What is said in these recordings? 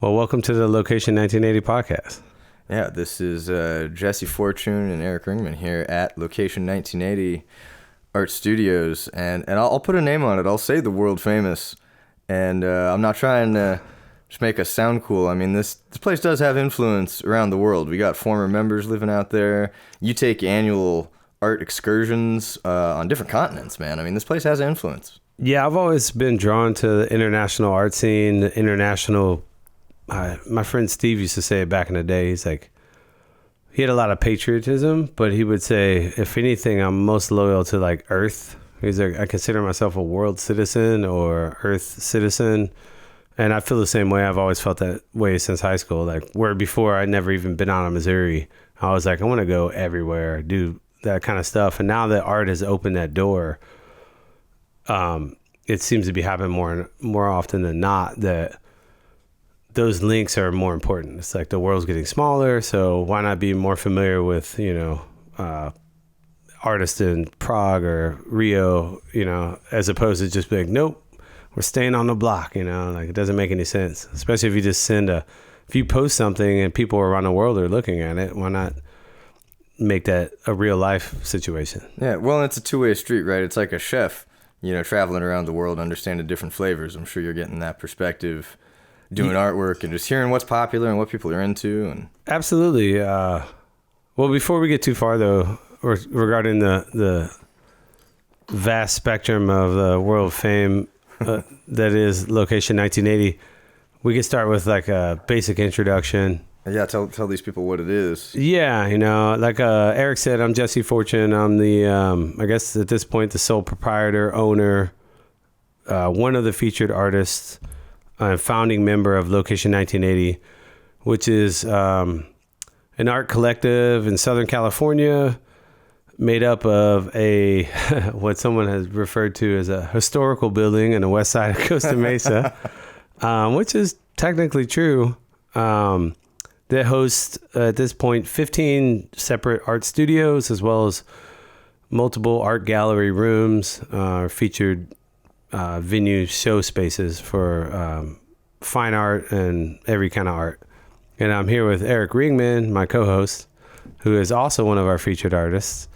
Well, welcome to the Location 1980 podcast. Yeah, this is Jesse Fortune and Erik Ringman here at Location 1980 Art Studios, and I'll put a name on it. I'll say the world famous, and I'm not trying to just make us sound cool. I mean, this place does have influence around the world. We got former members living out there. You take annual art excursions on different continents, man. I mean, this place has influence. Yeah, I've always been drawn to the international art scene, the international. My friend Steve used to say it back in the day. He's like, he had a lot of patriotism, but he would say, if anything, I'm most loyal to like Earth. He's like, I consider myself a world citizen or Earth citizen. And I feel the same way. I've always felt that way since high school. Like where before I'd never even been out of Missouri. I was like, I want to go everywhere, do that kind of stuff. And now that art has opened that door, it seems to be happening more often than not that those links are more important. It's like the world's getting smaller, so why not be more familiar with, artists in Prague or Rio, as opposed to just being, nope, we're staying on the block, like it doesn't make any sense. Especially if you just if you post something and people around the world are looking at it, why not make that a real life situation? Yeah, well, it's a two-way street, right? It's like a chef, traveling around the world, understanding different flavors. I'm sure you're getting that perspective doing artwork and just hearing what's popular and what people are into. And absolutely. Well, before we get too far, though, regarding the vast spectrum of the world fame that is Location 1980, we could start with like a basic introduction. Yeah, tell these people what it is. Yeah, like Erik said, I'm Jesse Fortune. I'm the, I guess at this point, the sole proprietor, owner, one of the featured artists, founding member of Location 1980, which is an art collective in Southern California made up of a what someone has referred to as a historical building in the west side of Costa Mesa, which is technically true, that hosts at this point 15 separate art studios as well as multiple art gallery rooms, featured venue show spaces for fine art and every kind of art. And I'm here with Erik Ringman, my co-host, who is also one of our featured artists.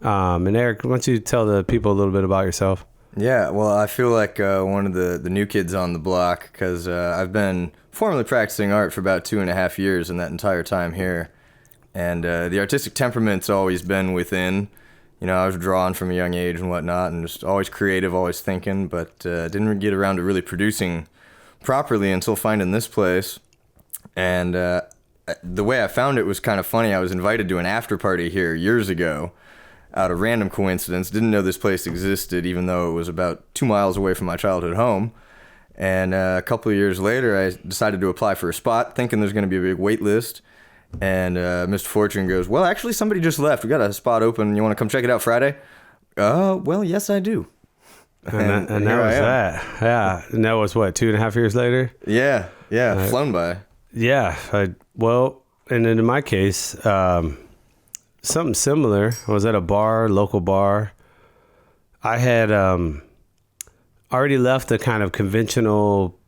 And Erik, why don't you tell the people a little bit about yourself? Yeah, well, I feel like one of the new kids on the block because I've been formally practicing art for about 2.5 years in that entire time here. And the artistic temperament's always been within. I was drawn from a young age and whatnot, and just always creative, always thinking, but didn't get around to really producing properly until finding this place. And the way I found it was kind of funny. I was invited to an after party here years ago out of random coincidence. Didn't know this place existed, even though it was about 2 miles away from my childhood home. And a couple of years later, I decided to apply for a spot, thinking there's going to be a big wait list. And Mr. Fortune goes, well, actually, somebody just left. We got a spot open. You want to come check it out Friday? Well, yes, I do. And that was that. Yeah. And that was what, 2.5 years later? Yeah. Flown by. Yeah. Well, and then in my case, something similar. I was at a local bar. I had already left the kind of conventional,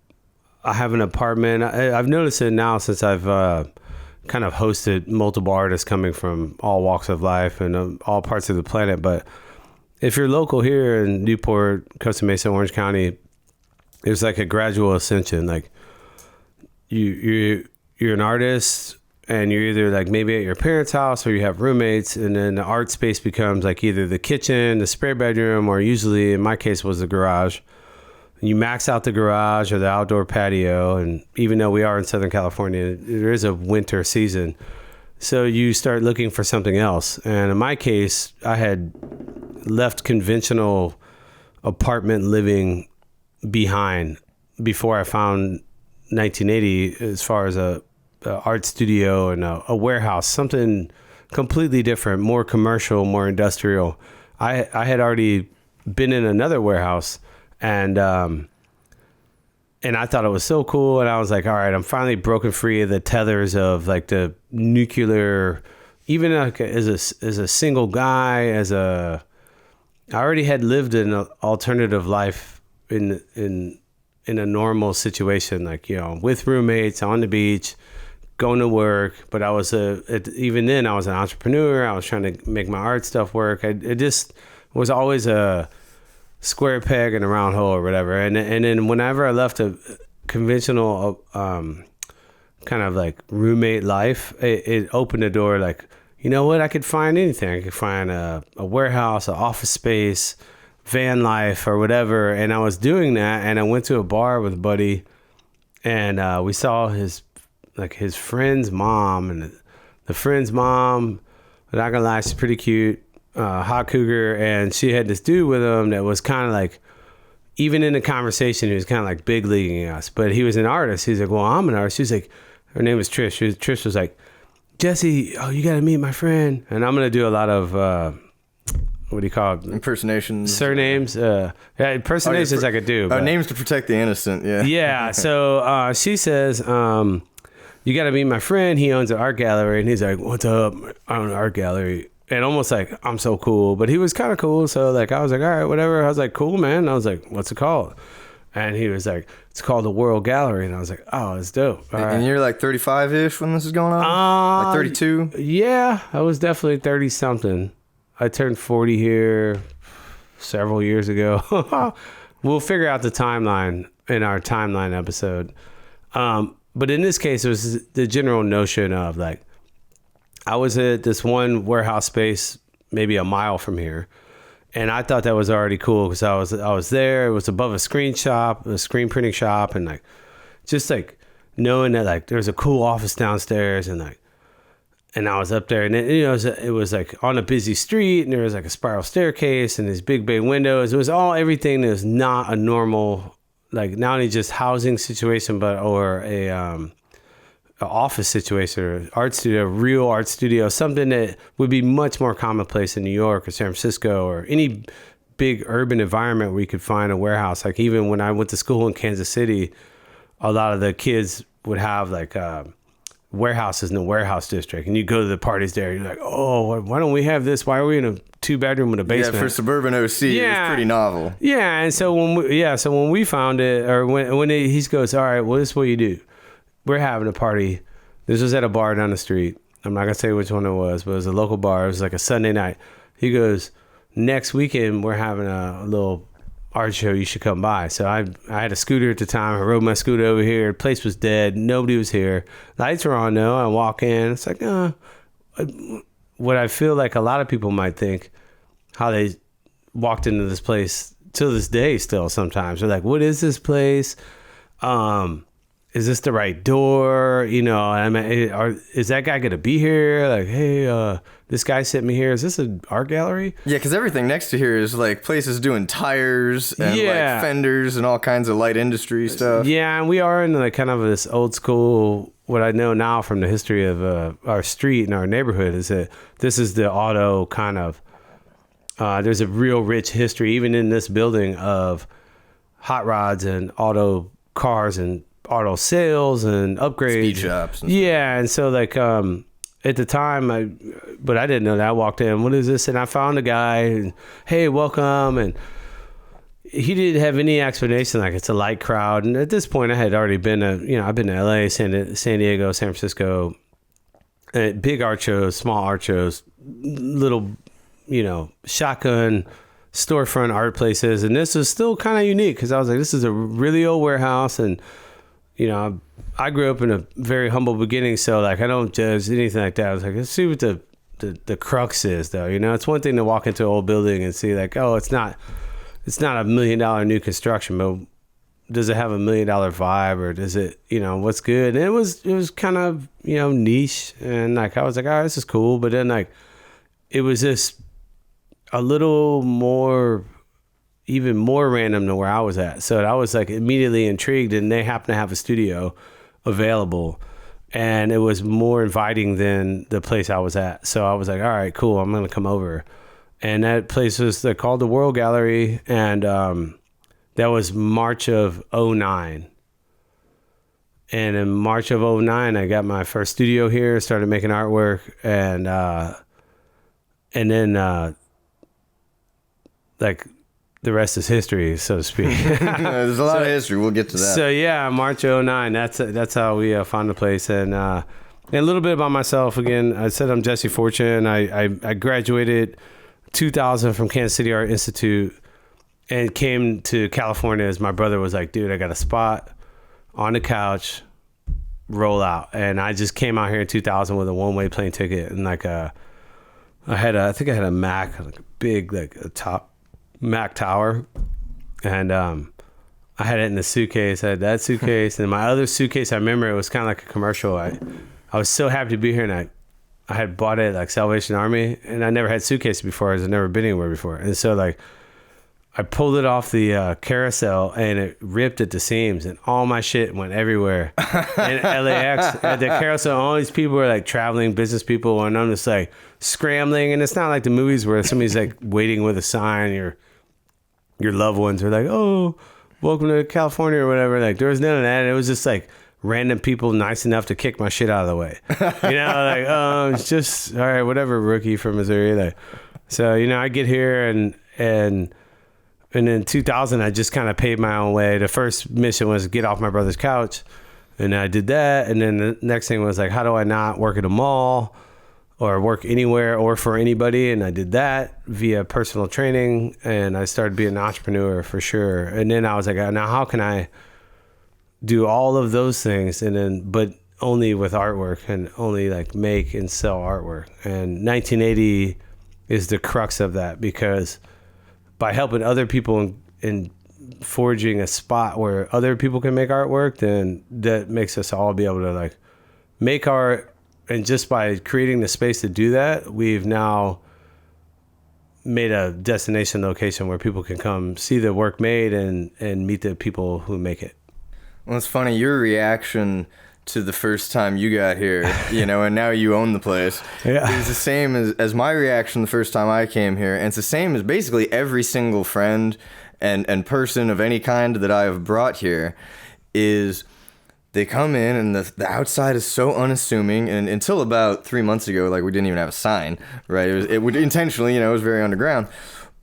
I have an apartment. I've noticed it now since I've kind of hosted multiple artists coming from all walks of life and all parts of the planet. But if you're local here in Newport, Costa Mesa, Orange County, there's like a gradual ascension. Like you're an artist and you're either like maybe at your parents' house or you have roommates, and then the art space becomes like either the kitchen, the spare bedroom, or usually in my case was the garage. You max out the garage or the outdoor patio, and even though we are in Southern California, there is a winter season. So you start looking for something else. And in my case, I had left conventional apartment living behind before I found 1980 as far as a art studio and a warehouse, something completely different, more commercial, more industrial. I had already been in another warehouse, and I thought it was so cool. And I was like, all right, I'm finally broken free of the tethers of like the nuclear, even like as a single guy, I already had lived an alternative life in in a normal situation, like, you know, with roommates on the beach, going to work. But I was even then I was an entrepreneur. I was trying to make my art stuff work. It just was always a square peg in a round hole or whatever. And then whenever I left a conventional kind of like roommate life, it opened the door, like, you know what, I could find anything. I could find a warehouse, an office space, van life or whatever. And I was doing that, and I went to a bar with a buddy, and we saw his friend's mom, and the friend's mom, I'm not gonna lie, she's pretty cute, hot cougar, and she had this dude with him that was kind of like, even in the conversation, he was kind of like big leaguing us, but he was an artist. He's like, well, I'm an artist. She's like, her name was Trish. Trish was like, Jesse, oh, you got to meet my friend. And I'm going to do a lot of, what do you call it? Impersonations. Surnames. Yeah, impersonations I could do. Names to protect the innocent, yeah. Yeah, so she says, you got to meet my friend. He owns an art gallery. And he's like, what's up? I own an art gallery. And almost like, I'm so cool. But he was kind of cool. So like, I was like, all right, whatever. I was like, cool, man. And I was like, what's it called? And he was like, it's called the World Gallery. And I was like, oh, it's dope. All right. And you're like 35-ish when this is going on? Like 32? Yeah, I was definitely 30-something. I turned 40 here several years ago. We'll figure out the timeline in our timeline episode. But in this case, it was the general notion of like, I was at this one warehouse space maybe a mile from here, and I thought that was already cool because I was there. It was above a screen printing shop, and like just like knowing that like there's a cool office downstairs, and I was up there, and it was like on a busy street, and there was like a spiral staircase and these big bay windows. It was all everything that was not a normal, like not only just housing situation, but or a office situation or art studio, real art studio, something that would be much more commonplace in New York or San Francisco or any big urban environment where you could find a warehouse. Like even when I went to school in Kansas City, a lot of the kids would have like warehouses in the warehouse district, and you go to the parties there. You're like, oh, why don't we have this? Why are we in a 2-bedroom with a basement? Yeah, for suburban OC, it was pretty novel. Yeah, and so when we found it, or when he goes, all right, well, this is what you do. We're having a party. This was at a bar down the street. I'm not going to say which one it was, but it was a local bar. It was like a Sunday night. He goes, next weekend, we're having a little art show. You should come by. So I had a scooter at the time. I rode my scooter over here. The place was dead. Nobody was here. Lights were on, though. I walk in. It's like, what I feel like a lot of people might think, how they walked into this place till this day still sometimes. They're like, what is this place? Is this the right door? You know, I mean, is that guy going to be here? Like, hey, this guy sent me here. Is this an art gallery? Yeah, because everything next to here is like places doing tires and like fenders and all kinds of light industry stuff. Yeah, and we are in like kind of this old school, what I know now from the history of our street and our neighborhood is that this is the auto kind of, there's a real rich history, even in this building, of hot rods and auto cars and auto sales and upgrades, speed shops. And so like at the time, but I didn't know that. I walked in, what is this? And I found a guy, and hey, welcome. And he didn't have any explanation. Like, it's a light crowd. And at this point, I had already been I've been to LA, San Diego, San Francisco, big art shows, small art shows, little, shotgun storefront art places. And this was still kind of unique because I was like, this is a really old warehouse. And I grew up in a very humble beginning, so like I don't judge anything like that. I was like, let's see what the crux is, though. It's one thing to walk into an old building and see like, oh, it's not $1 million new construction, but does it have $1 million vibe, or does it, what's good? And it was kind of niche, and like I was like, oh, this is cool, but then like it was just a little more. Even more random than where I was at. So I was like immediately intrigued, and they happened to have a studio available, and it was more inviting than the place I was at. So I was like, all right, cool, I'm going to come over. And that place was called the World Gallery, and that was March of 2009. And in March of 2009, I got my first studio here, started making artwork, and then like the rest is history, so to speak. There's a lot of history. We'll get to that. So yeah, March '09. That's how we found the place. And a little bit about myself again. I said I'm Jesse Fortune. I graduated 2000 from Kansas City Art Institute and came to California as my brother was like, dude, I got a spot on the couch, roll out. And I just came out here in 2000 with a one-way plane ticket and like I think I had a Mac, like a big, like a top Mac tower, and I had it in the suitcase. I had that suitcase, and my other suitcase, I remember it was kind of like a commercial. I was so happy to be here, and I had bought it at like Salvation Army, and I never had suitcases before. I'd never been anywhere before, and so like I pulled it off the carousel, and it ripped at the seams, and all my shit went everywhere. And LAX at the carousel, all these people were like traveling business people, and I'm just like scrambling. And it's not like the movies where somebody's like waiting with a sign. Your loved ones are like, "Oh, welcome to California" or whatever. Like there was none of that. It was just like random people nice enough to kick my shit out of the way. Like, oh, it's just all right, whatever, rookie from Missouri. Like, so I get here and in 2000, I just kind of paved my own way. The first mission was get off my brother's couch, and I did that. And then the next thing was like, how do I not work at a mall or work anywhere or for anybody? And I did that via personal training, and I started being an entrepreneur for sure. And then I was like, now how can I do all of those things, but only with artwork and only like make and sell artwork? And 1980 is the crux of that, because by helping other people and forging a spot where other people can make artwork, then that makes us all be able to like make art. And just by creating the space to do that, we've now made a destination location where people can come see the work made and meet the people who make it. Well, it's funny, your reaction to the first time you got here, and now you own the place. Yeah. It was the same as my reaction the first time I came here. And it's the same as basically every single friend and person of any kind that I have brought here is they come in and the outside is so unassuming. And until about 3 months ago, like we didn't even have a sign, right? It would intentionally, it was very underground.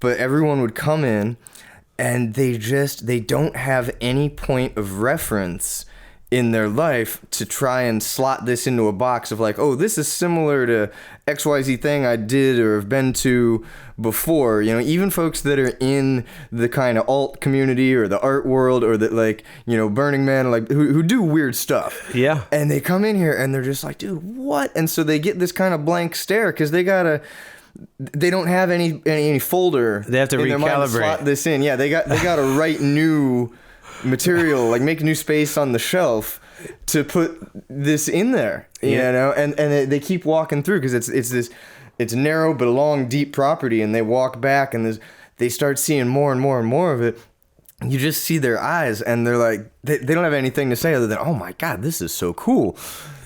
But everyone would come in and they don't have any point of reference in their life to try and slot this into a box of like, oh, this is similar to XYZ thing I did or have been to before. Even folks that are in the kind of alt community or the art world or that like, Burning Man, like who do weird stuff. Yeah. And they come in here and they're just like, dude, what? And so they get this kind of blank stare because they don't have any folder. They have to in their mind to recalibrate. slot this in. Yeah, they got to write new material, like make new space on the shelf to put this in there, and they keep walking through because it's narrow but a long deep property, and they walk back and they start seeing more and more and more of it. You just see their eyes and they're like they don't have anything to say other than, oh my god, this is so cool.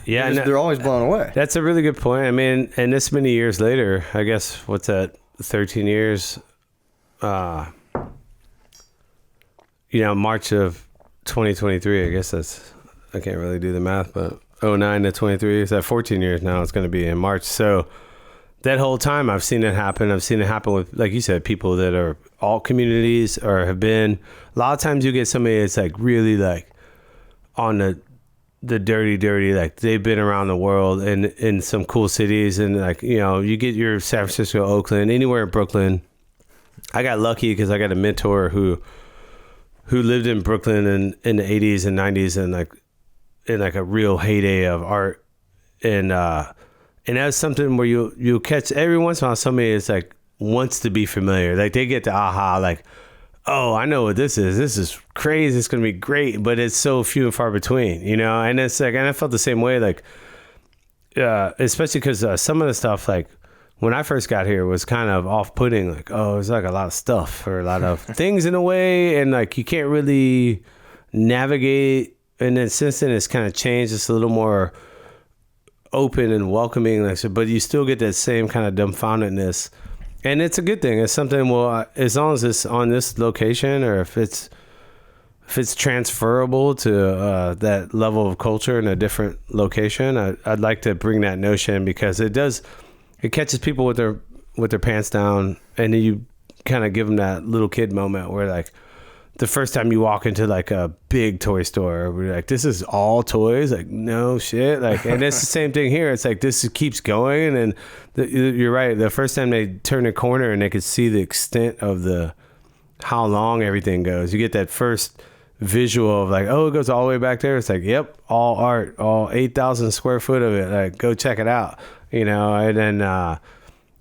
Yeah, they're always blown away. That's a really good point. I mean, and this many years later, I guess, what's that, 13 years, March of 2023, I guess I can't really do the math, but 09 to 23, is that 14 years now? It's going to be in March. So that whole time I've seen it happen. I've seen it happen with, like you said, people that are all communities or have been. A lot of times you get somebody that's like really like on the dirty, like they've been around the world and in some cool cities, and like, you get your San Francisco, Oakland, anywhere in Brooklyn. I got lucky because I got a mentor who lived in Brooklyn in the 80s and 90s and like in like a real heyday of art. And that's something where you'll catch every once in a while somebody is like wants to be familiar. Like they get the aha, like, oh, I know what this is. This is crazy. It's going to be great. But it's so few and far between, and it's like, and I felt the same way, like, especially because some of the stuff, like, when I first got here was kind of off-putting, like, oh, it's like a lot of stuff or a lot of things in a way, and like you can't really navigate. And then since then, it's kind of changed. It's a little more open and welcoming, like, so, but you still get that same kind of dumbfoundedness, and it's a good thing. It's something. Well, as long as it's on this location, or if it's transferable to that level of culture in a different location, I'd like to bring that notion because it catches people with their pants down, and then you kind of give them that little kid moment where like the first time you walk into like a big toy store, we're like, this is all toys? Like, no shit. Like, and it's the same thing here. It's like, this keeps going. And you're right. The first time they turn a corner and they could see the extent of how long everything goes, you get that first visual of like, oh, it goes all the way back there. It's like, yep, all art, all 8,000 square foot of it. Like, go check it out, and then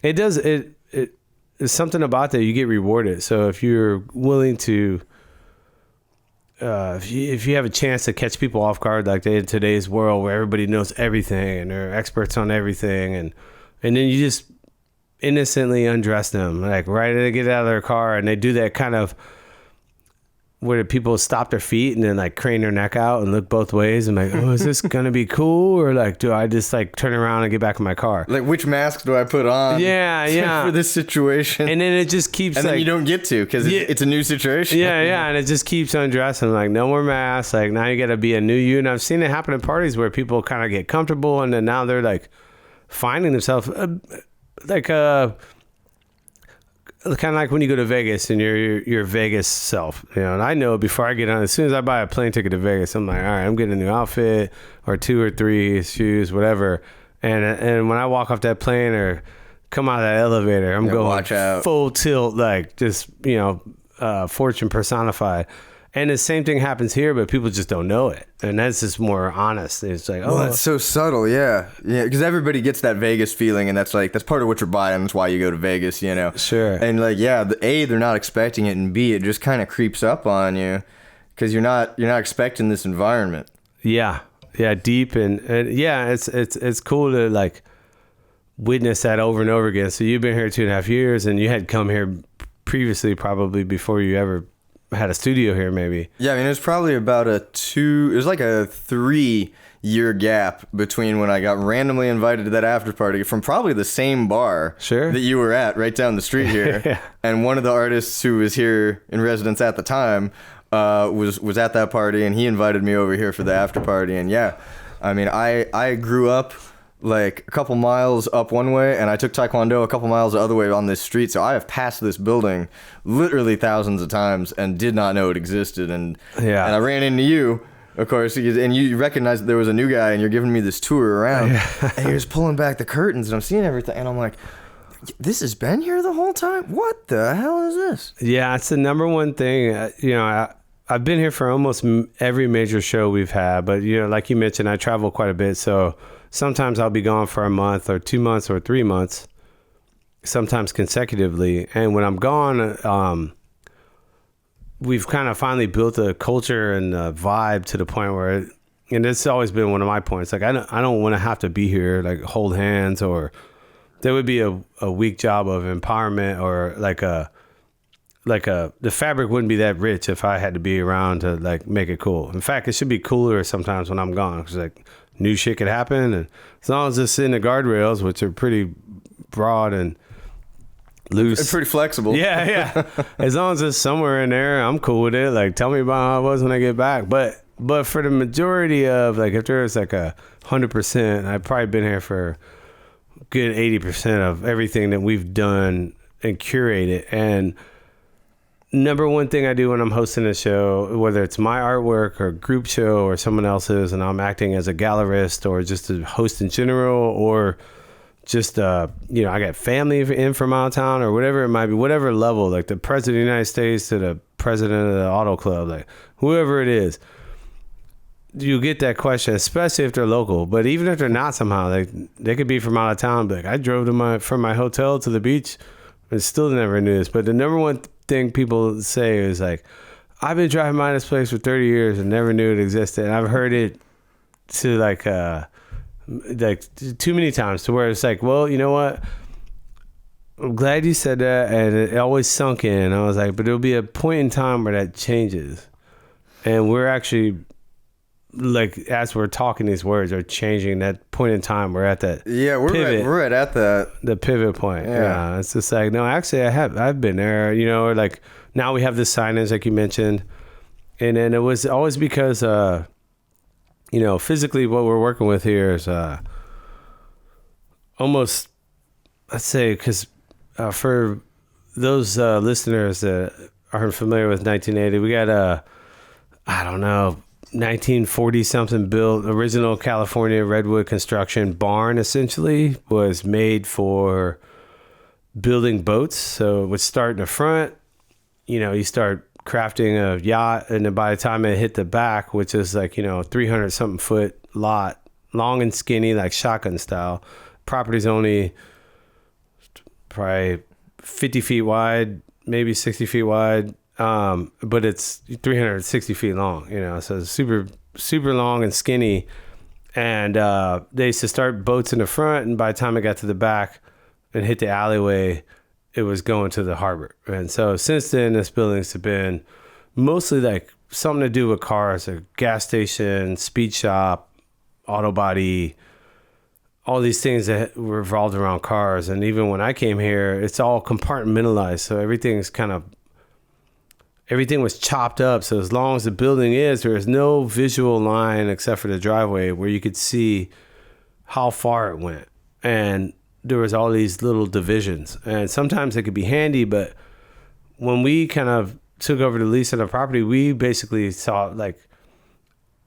it's something about that you get rewarded. So if you're willing to, if you have a chance to catch people off guard like in today's world where everybody knows everything and they're experts on everything, and then you just innocently undress them, like right as they get out of their car, and they do that kind of where people stop their feet and then like crane their neck out and look both ways and like, oh, is this gonna be cool, or like do I just like turn around and get back in my car? Like, which mask do I put on? Yeah. For this situation, and then it just keeps, and like, then you don't get to because it's a new situation. Yeah, and it just keeps undressing. Like, no more masks. Like, now you got to be a new you. And I've seen it happen at parties where people kind of get comfortable, and then now they're like finding themselves kind of like when you go to Vegas and your Vegas self, and I know before I get on, as soon as I buy a plane ticket to Vegas, I'm like, all right, I'm getting a new outfit or 2 or 3 shoes, whatever. And when I walk off that plane or come out of that elevator, I'm going watch out. Full tilt, like just, fortune personified. And the same thing happens here, but people just don't know it. And that's just more honest. It's like, well, it's so subtle, yeah. Because everybody gets that Vegas feeling, and that's part of what you're buying. That's why you go to Vegas, Sure. And like, they're not expecting it, and B, it just kind of creeps up on you because you're not expecting this environment. Yeah, deep and yeah, it's cool to like witness that over and over again. So you've been here 2.5 years, and you had come here previously, probably before you ever had a studio here, maybe. Yeah, I mean, it was probably about a 3-year gap between when I got randomly invited to that after party from probably the same bar that you were at right down the street here. Yeah. And one of the artists who was here in residence at the time was at that party, and he invited me over here for the after party. And yeah, I mean, I grew up like a couple miles up one way, and I took Taekwondo a couple miles the other way on this street. So I have passed this building literally thousands of times and did not know it existed. And I ran into you, of course, and you recognized that there was a new guy, and you're giving me this tour around. And you're just pulling back the curtains, and I'm seeing everything, and I'm like, this has been here the whole time? What the hell is this? Yeah, it's the number one thing. I've been here for almost every major show we've had, but like you mentioned, I travel quite a bit, so sometimes I'll be gone for a month or 2 months or 3 months, sometimes consecutively. And when I'm gone, we've kind of finally built a culture and a vibe to the point where, and it's always been one of my points, like I don't want to have to be here, like hold hands, or there would be a weak job of empowerment, or the fabric wouldn't be that rich if I had to be around to like make it cool. In fact, it should be cooler sometimes when I'm gone, because like new shit could happen, and as long as it's in the guardrails, which are pretty broad and loose, it's pretty flexible. Yeah. As long as it's somewhere in there, I'm cool with it. Like, tell me about how it was when I get back. But for the majority of, like, if there's like 100%, I've probably been here for a good 80% of everything that we've done and curated. And number one thing I do when I'm hosting a show, whether it's my artwork or group show or someone else's, and I'm acting as a gallerist or just a host in general, or just, I got family in from out of town or whatever it might be, whatever level, like the president of the United States to the president of the auto club, like whoever it is, you get that question, especially if they're local. But even if they're not somehow, like they could be from out of town. But like, I drove from my hotel to the beach and still never knew this. But the number one thing people say is like, I've been driving by this place for 30 years and never knew it existed. And I've heard it to like too many times to where it's like, well, you know what? I'm glad you said that, and it always sunk in. I was like, but there'll be a point in time where that changes, and we're actually, like, as we're talking, these words are changing. That point in time, we're at that. Yeah, we're at the pivot point. Yeah, it's just like, no, actually, I've been there. Or like now we have the signage, like you mentioned, and then it was always because, physically what we're working with here is almost, let's say, because for those listeners that aren't familiar with 1980, we got I don't know, 1940 something built original California redwood construction barn. Essentially was made for building boats. So it would start in the front. You start crafting a yacht, and then by the time it hit the back, which is 300 something foot lot, long and skinny, like shotgun style. Property's only probably 50 feet wide, maybe 60 feet wide. But it's 360 feet long, so it's super, super long and skinny. And they used to start boats in the front, and by the time it got to the back and hit the alleyway, it was going to the harbor. And so since then, this building's been mostly like something to do with cars, a gas station, speed shop, auto body, all these things that revolved around cars. And even when I came here, it's all compartmentalized. So everything was chopped up. So as long as the building there is no visual line except for the driveway where you could see how far it went. And there was all these little divisions. And sometimes it could be handy, but when we kind of took over the lease on the property, we basically saw like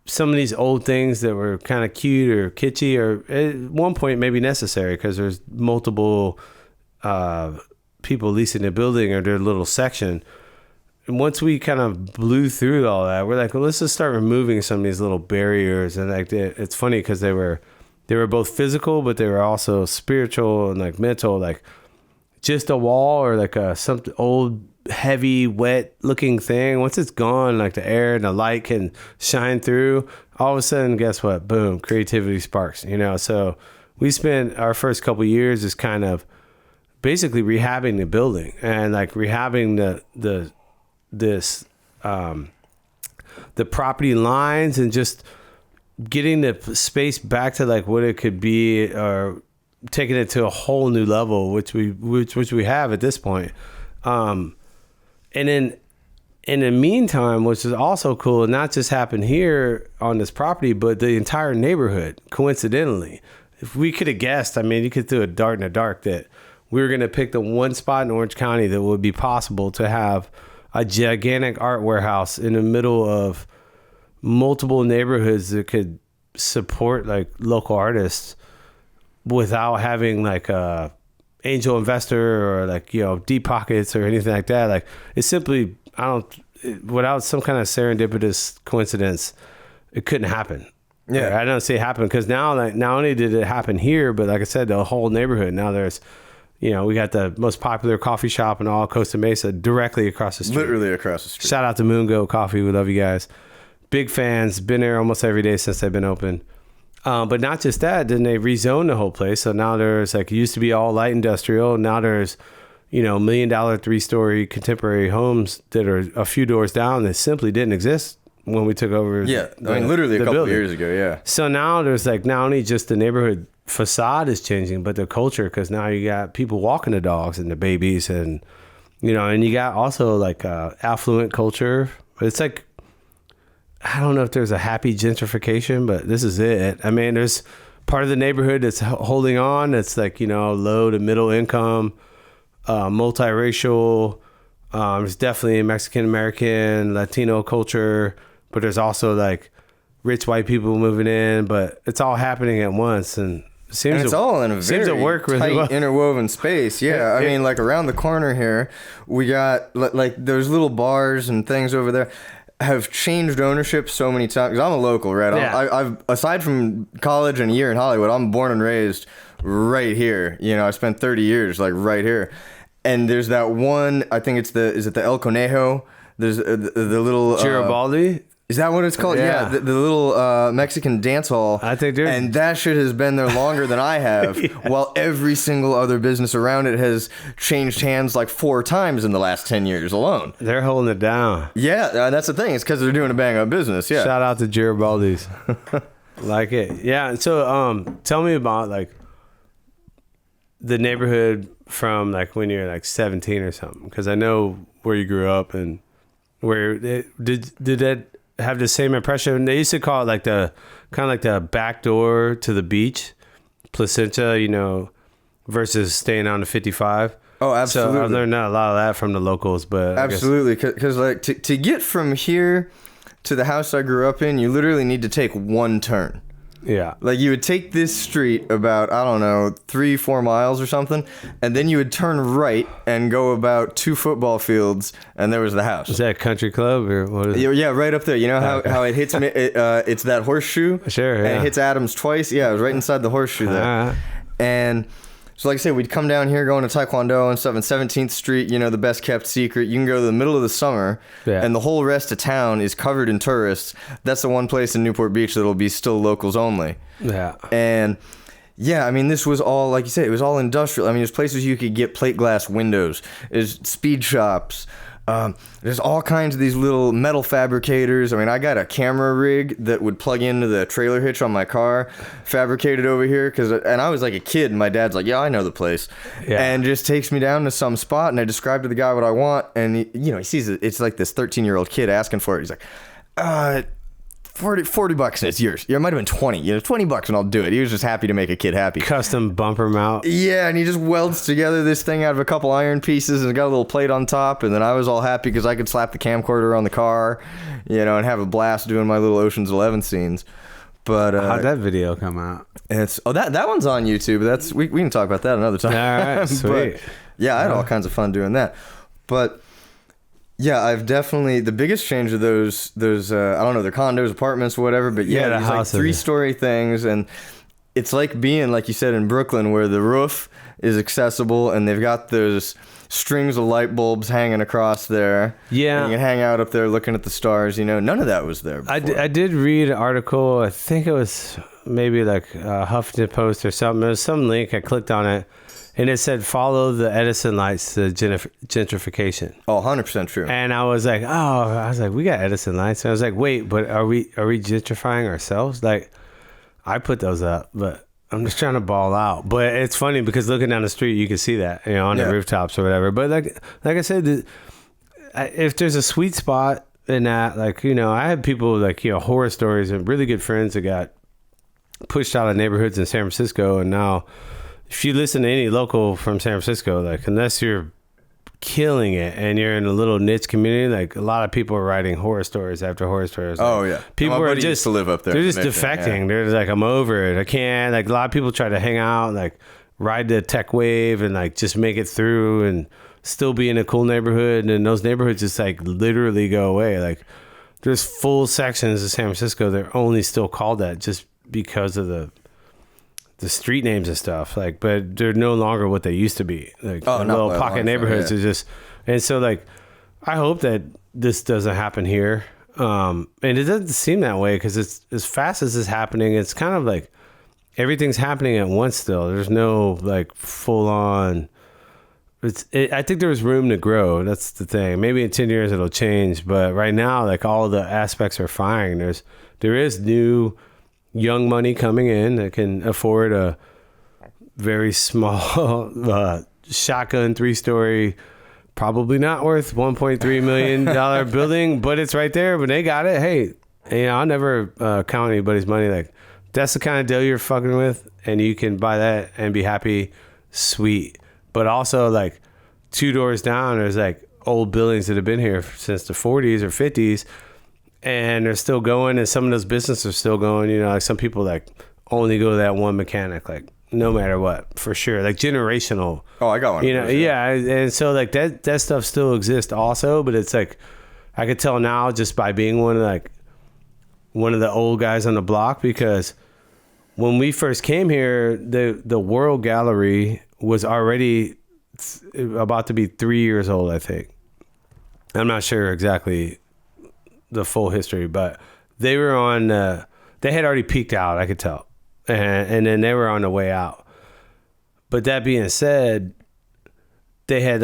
some of these old things that were kind of cute or kitschy, or at one point maybe necessary because there's multiple people leasing the building or their little section. And once we kind of blew through all that, we're like, well, let's just start removing some of these little barriers. And like, it's funny because they were both physical, but they were also spiritual and like mental. Like just a wall or like some old, heavy, wet looking thing. Once it's gone, like the air and the light can shine through. All of a sudden, guess what? Boom, creativity sparks. So we spent our first couple of years just kind of basically rehabbing the building and like rehabbing the property lines and just getting the space back to like what it could be, or taking it to a whole new level, which we have at this point. And then in the meantime, which is also cool, not just happened here on this property, but the entire neighborhood, coincidentally. If we could have guessed, I mean, you could throw a dart in the dark that we were going to pick the one spot in Orange County that would be possible to have a gigantic art warehouse in the middle of multiple neighborhoods that could support like local artists without having like a angel investor or like, deep pockets or anything like that. Like it's simply, without some kind of serendipitous coincidence, it couldn't happen. Yeah. I don't say it happened because now, like, not only did it happen here, but like I said, the whole neighborhood, now there's, we got the most popular coffee shop in all Costa Mesa directly across the street. Literally across the street. Shout out to Moongo Coffee. We love you guys. Big fans. Been there almost every day since they've been open. But not just that, then they rezoned the whole place. So now there's like, it used to be all light industrial. Now there's, $1 million 3-story contemporary homes that are a few doors down that simply didn't exist when we took over. Yeah. Literally a couple of years ago. Yeah. So now there's like, not only just the neighborhood facade is changing, but the culture, because now you got people walking the dogs and the babies, and and you got also like affluent culture. It's like, I don't know if there's a happy gentrification, but this is it. I mean, there's part of the neighborhood that's holding on. It's like, low to middle income, multiracial. There's definitely Mexican American, Latino culture, but there's also like rich white people moving in, but it's all happening at once. And it's all in a very tight, interwoven space. Yeah, I mean, like around the corner here, we got like those little bars and things over there have changed ownership so many times. Because I'm a local, right? Yeah. I've aside from college and a year in Hollywood, I'm born and raised right here. I spent 30 years like right here. And there's that one, I think is it the El Conejo? There's the little Garibaldi. Is that what it's called? Yeah, the little Mexican dance hall. I think there's... And that shit has been there longer than I have, while every single other business around it has changed hands like 4 times in the last 10 years alone. They're holding it down. Yeah, that's the thing. It's because they're doing a bang-up business, yeah. Shout out to Garibaldi's. Like it. Yeah, so tell me about like the neighborhood from like when you're like 17 or something, because I know where you grew up and where did that have the same impression? They used to call it like the kind of like the back door to the beach, Placentia, versus staying on the 55. Oh, absolutely. So I learned a lot of that from the locals, but absolutely, because like to get from here to the house I grew up in, you literally need to take one turn. Yeah. Like you would take this street about, I don't know, 3-4 miles or something, and then you would turn right and go about 2 football fields, and there was the house. Is that a country club or what is it? Yeah, right up there. You know how it hits me? It's that horseshoe. Sure, yeah. And it hits Adams twice. Yeah, it was right inside the horseshoe there. And so like I said, we'd come down here going to Taekwondo and stuff, and 17th Street, you know, the best kept secret. You can go to the middle of the summer, and the whole rest of town is covered in tourists. That's the one place in Newport Beach that'll be still locals only. Yeah. And yeah, I mean, this was all, like you said, it was all industrial. I mean, there's places you could get plate glass windows. There's speed shops. There's all kinds of these little metal fabricators. I mean, I got a camera rig that would plug into the trailer hitch on my car, fabricated over here. And I was like a kid, and my dad's like, yeah, I know the place. Yeah. And just takes me down to some spot, and I describe to the guy what I want. And, he sees it. It's like this 13-year-old kid asking for it. He's like, $40 and it's yours. Yeah, it might have been 20. $20 and I'll do it. He was just happy to make a kid happy. Custom bumper mount. Yeah, and he just welds together this thing out of a couple iron pieces and got a little plate on top. And then I was all happy because I could slap the camcorder on the car, and have a blast doing my little Ocean's 11 scenes. But how'd that video come out? That one's on YouTube. That's we can talk about that another time. All right, sweet. But, yeah, I had all kinds of fun doing that. But yeah, I've definitely, the biggest change of those I don't know, they're condos, apartments, whatever, but these like 3-story things, and it's like being, like you said, in Brooklyn, where the roof is accessible and they've got those strings of light bulbs hanging across there. Yeah. And you can hang out up there looking at the stars. None of that was there before. I did read an article, I think it was maybe like Huffington Post or something. It was some link, I clicked on it. And it said, follow the Edison lights to gentrification. Oh, 100% true. And I was like, we got Edison lights. And I was like, wait, but are we gentrifying ourselves? Like, I put those up, but I'm just trying to ball out. But it's funny because looking down the street, you can see that, on the rooftops or whatever. But like I said, if there's a sweet spot in that, I had people horror stories and really good friends that got pushed out of neighborhoods in San Francisco, and now if you listen to any local from San Francisco, unless you're killing it and you're in a little niche community, a lot of people are writing horror stories after horror stories. Oh yeah, people are just used to live up there. They're just defecting. Yeah. They're just I'm over it. I can't. A lot of people try to hang out, ride the tech wave, and just make it through and still be in a cool neighborhood. And those neighborhoods just literally go away. There's full sections of San Francisco that are only still called that just because of the street names and stuff, but they're no longer what they used to be. Little pocket neighborhoods are just, and so I hope that this doesn't happen here. And it doesn't seem that way because it's as fast as it's happening. It's kind of everything's happening at once still. There's no full on. I think there's room to grow. That's the thing. Maybe in 10 years it'll change, but right now all the aspects are fine. There is new young money coming in that can afford a very small shotgun 3-story, probably not worth $1.3 million building, but it's right there. But they got it. Hey, I'll never count anybody's money. That's the kind of deal you're fucking with, and you can buy that and be happy. Sweet. But also 2 doors down, there's old buildings that have been here since the 40s or 50s. And they're still going, and some of those businesses are still going. Some people only go to that one mechanic, no matter what, for sure. Generational. Oh, I got one. Yeah. And so that stuff still exists also, but it's I could tell now just by being one of the old guys on the block, because when we first came here, the World Gallery was already about to be 3 years old, I think. I'm not sure exactly the full history, but they were on they had already peaked out, I could tell, and then they were on the way out. But that being said, they had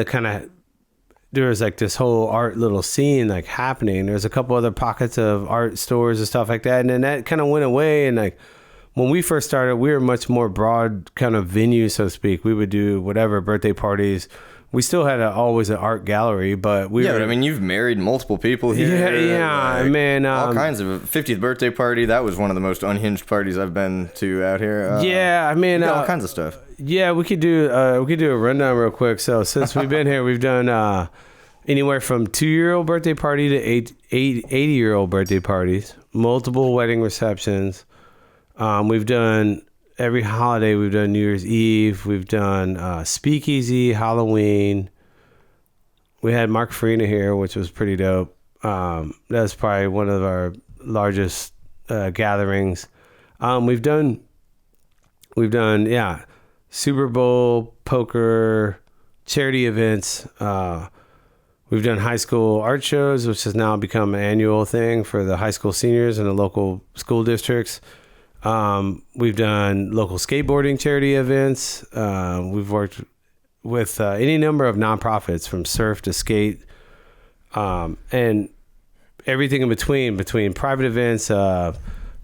there was this whole art little scene happening. There's a couple other pockets of art stores and stuff like that, and then that kind of went away. And when we first started, we were much more broad kind of venue, so to speak. We would do whatever birthday parties, We still had always an art gallery, but we Yeah, were, but I mean, you've married multiple people here. Yeah, like, man. All kinds of 50th birthday party. That was one of the most unhinged parties I've been to out here. Yeah, I mean, you got all kinds of stuff. Yeah, we could do a rundown real quick. So since we've been here, we've done anywhere from 2-year-old birthday party to 80-year-old birthday parties, multiple wedding receptions. We've done every holiday. We've done New Year's Eve. We've done speakeasy, Halloween. We had Mark Farina here, which was pretty dope. That's probably one of our largest gatherings. We've done Super Bowl, poker, charity events. We've done high school art shows, which has now become an annual thing for the high school seniors in the local school districts. We've done local skateboarding charity events. We've worked with any number of nonprofits, from surf to skate, and everything in between private events,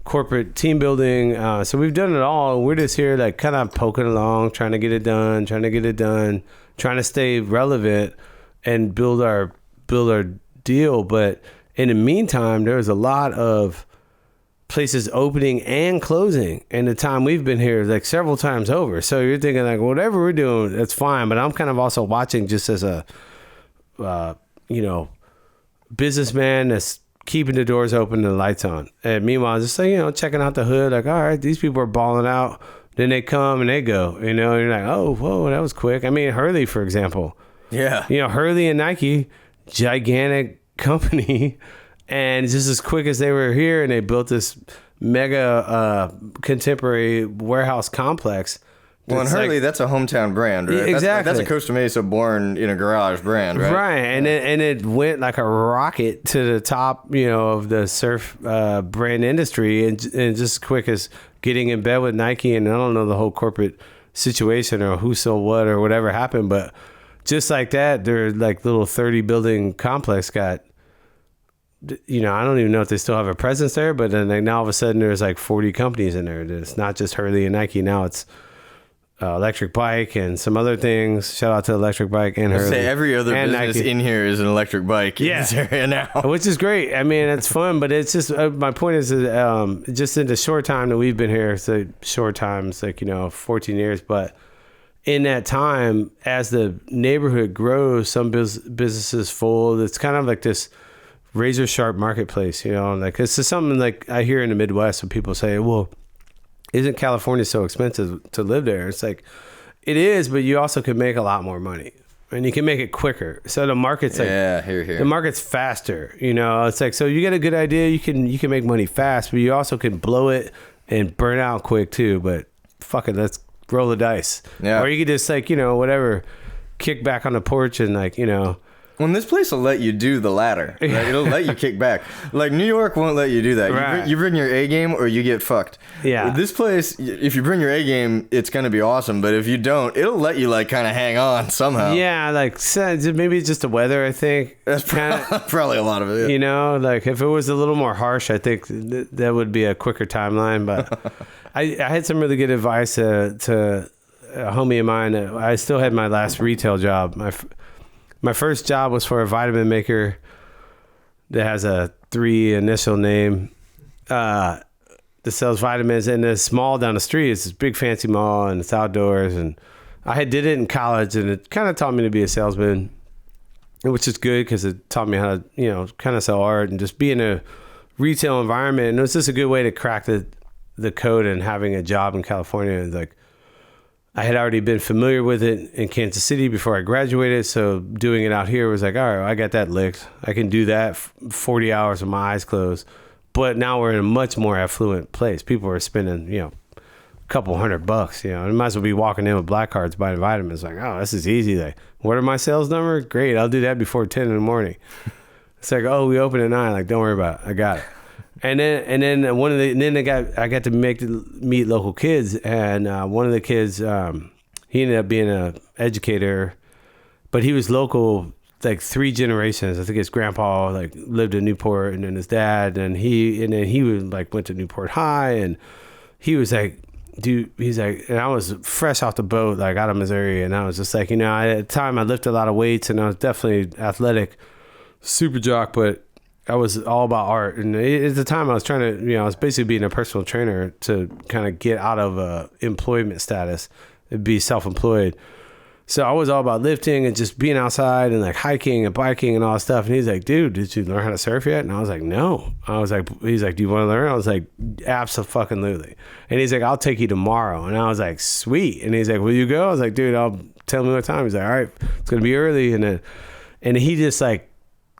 corporate team building. So we've done it all. We're just here like kind of poking along, trying to get it done, trying to stay relevant and build our deal. But in the meantime, there's a lot of places opening and closing in the time we've been here, like several times over. So you're thinking like, whatever we're doing, that's fine. But I'm kind of also watching just as a, businessman that's keeping the doors open and the lights on. And meanwhile, just like, checking out the hood, like, all right, these people are balling out. Then they come and they go, and you're like, oh, whoa, that was quick. I mean, Hurley, for example. Yeah. Hurley and Nike, gigantic company. And it's just as quick as they were here, and they built this mega contemporary warehouse complex. Well, and Hurley, that's a hometown brand, right? Exactly. That's a Costa Mesa born in a garage brand, right? Right, and it went like a rocket to the top, of the surf brand industry, and just as quick as getting in bed with Nike. And I don't know the whole corporate situation or who sold what or whatever happened, but just like that, their like little 30 building complex got. I don't even know if they still have a presence there, but then now all of a sudden there's like 40 companies in there. It's not just Hurley and Nike. Now it's Electric Bike and some other things. Shout out to Electric Bike and Hurley. Say every other business Nike. in here is an electric bike in this area now. Which is great. I mean, it's fun, but it's just, my point is just in the short time that we've been here, so short time, it's like, 14 years, but in that time, as the neighborhood grows, some businesses fold. It's kind of like this razor sharp marketplace, like it's just something like I hear in the Midwest when people say, well, isn't California so expensive to live there? It's like, it is, but you also can make a lot more money and you can make it quicker. So the market's like, here. The market's faster, it's like, so you get a good idea. You can make money fast, but you also can blow it and burn out quick too. But fuck it. Let's roll the dice. Yeah. Or you could just like, whatever, kick back on the porch and like, Well, this place will let you do the latter. Right? It'll let you kick back. Like, New York won't let you do that. Right. You bring your A game or you get fucked. Yeah. This place, if you bring your A game, it's going to be awesome. But if you don't, it'll let you, like, kind of hang on somehow. Yeah, like, maybe it's just the weather, I think. That's probably a lot of it. Yeah. Like, if it was a little more harsh, I think that would be a quicker timeline. But I had some really good advice to a homie of mine. I still had my last retail job. My first job was for a vitamin maker that has a 3 initial name that sells vitamins in this mall down the street. It's this big fancy mall and it's outdoors. And I did it in college, and it kind of taught me to be a salesman, which is good because it taught me how to, kind of sell art and just be in a retail environment. And it was just a good way to crack the code and having a job in California. And like, I had already been familiar with it in Kansas City before I graduated, so doing it out here was like, all right, I got that licked. I can do that 40 hours with my eyes closed. But now we're in a much more affluent place. People are spending, a couple $100, and might as well be walking in with black cards buying vitamins. Like, oh, this is easy. Like, what are my sales numbers? Great, I'll do that before 10 in the morning. It's like, oh, we open at 9. Like, don't worry about it. I got it. And then I got to meet local kids, and one of the kids, he ended up being an educator, but he was local like 3 generations. I think his grandpa like lived in Newport, and then his dad, and he was like went to Newport High, and he was like dude, he's like, and I was fresh off the boat, like out of Missouri, and I was just like, at the time I lifted a lot of weights, and I was definitely athletic, super jock, but I was all about art. And at the time I was trying to, I was basically being a personal trainer to kind of get out of employment status and be self-employed. So I was all about lifting and just being outside and like hiking and biking and all that stuff. And he's like, dude, did you learn how to surf yet? And I was like, no. He's like, do you want to learn? I was like, absolutely. And he's like, I'll take you tomorrow. And I was like, sweet. And he's like, will you go? I was like, dude, I'll tell me what time. He's like, all right, it's going to be early. And he just like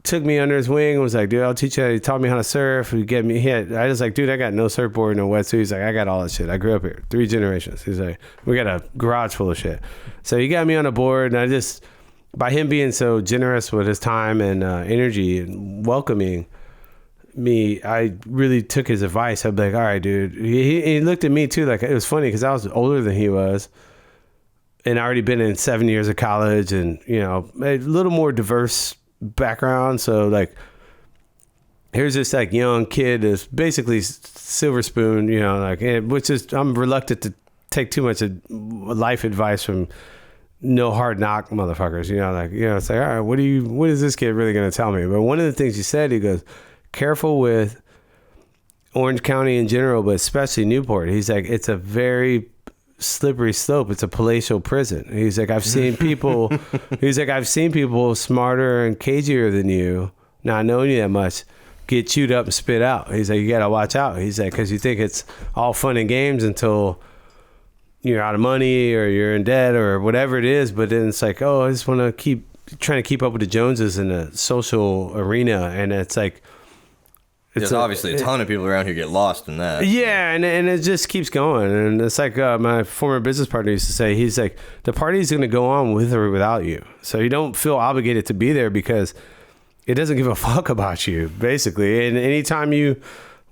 took me under his wing and was like, dude, I'll teach you. He taught me how to surf. I was like, dude, I got no surfboard, no wetsuit. He's like, I got all that shit. I grew up here, 3 generations. He's like, we got a garage full of shit. So he got me on a board, and I just, by him being so generous with his time and energy and welcoming me, I really took his advice. I'd be like, all right, dude. He looked at me too. Like, it was funny because I was older than he was. And I already been in 7 years of college and, a little more diverse background. So like, here's this like young kid that's basically silver spoon, which is, I'm reluctant to take too much life advice from no hard knock motherfuckers, it's like, all right, what is this kid really going to tell me? But one of the things he said, he goes, careful with Orange County in general, but especially Newport. He's like, it's a very slippery slope. It's a palatial prison. He's like, I've seen people smarter and cagier than you, not knowing you that much, get chewed up and spit out. He's like, you got to watch out. He's like, because you think it's all fun and games until you're out of money or you're in debt or whatever it is. But then it's like, oh, I just want to keep trying to keep up with the Joneses in the social arena. And it's like, there's obviously a ton of people around who get lost in that. Yeah, and it just keeps going. And it's like my former business partner used to say, he's like, the party's going to go on with or without you. So you don't feel obligated to be there because it doesn't give a fuck about you, basically. And anytime you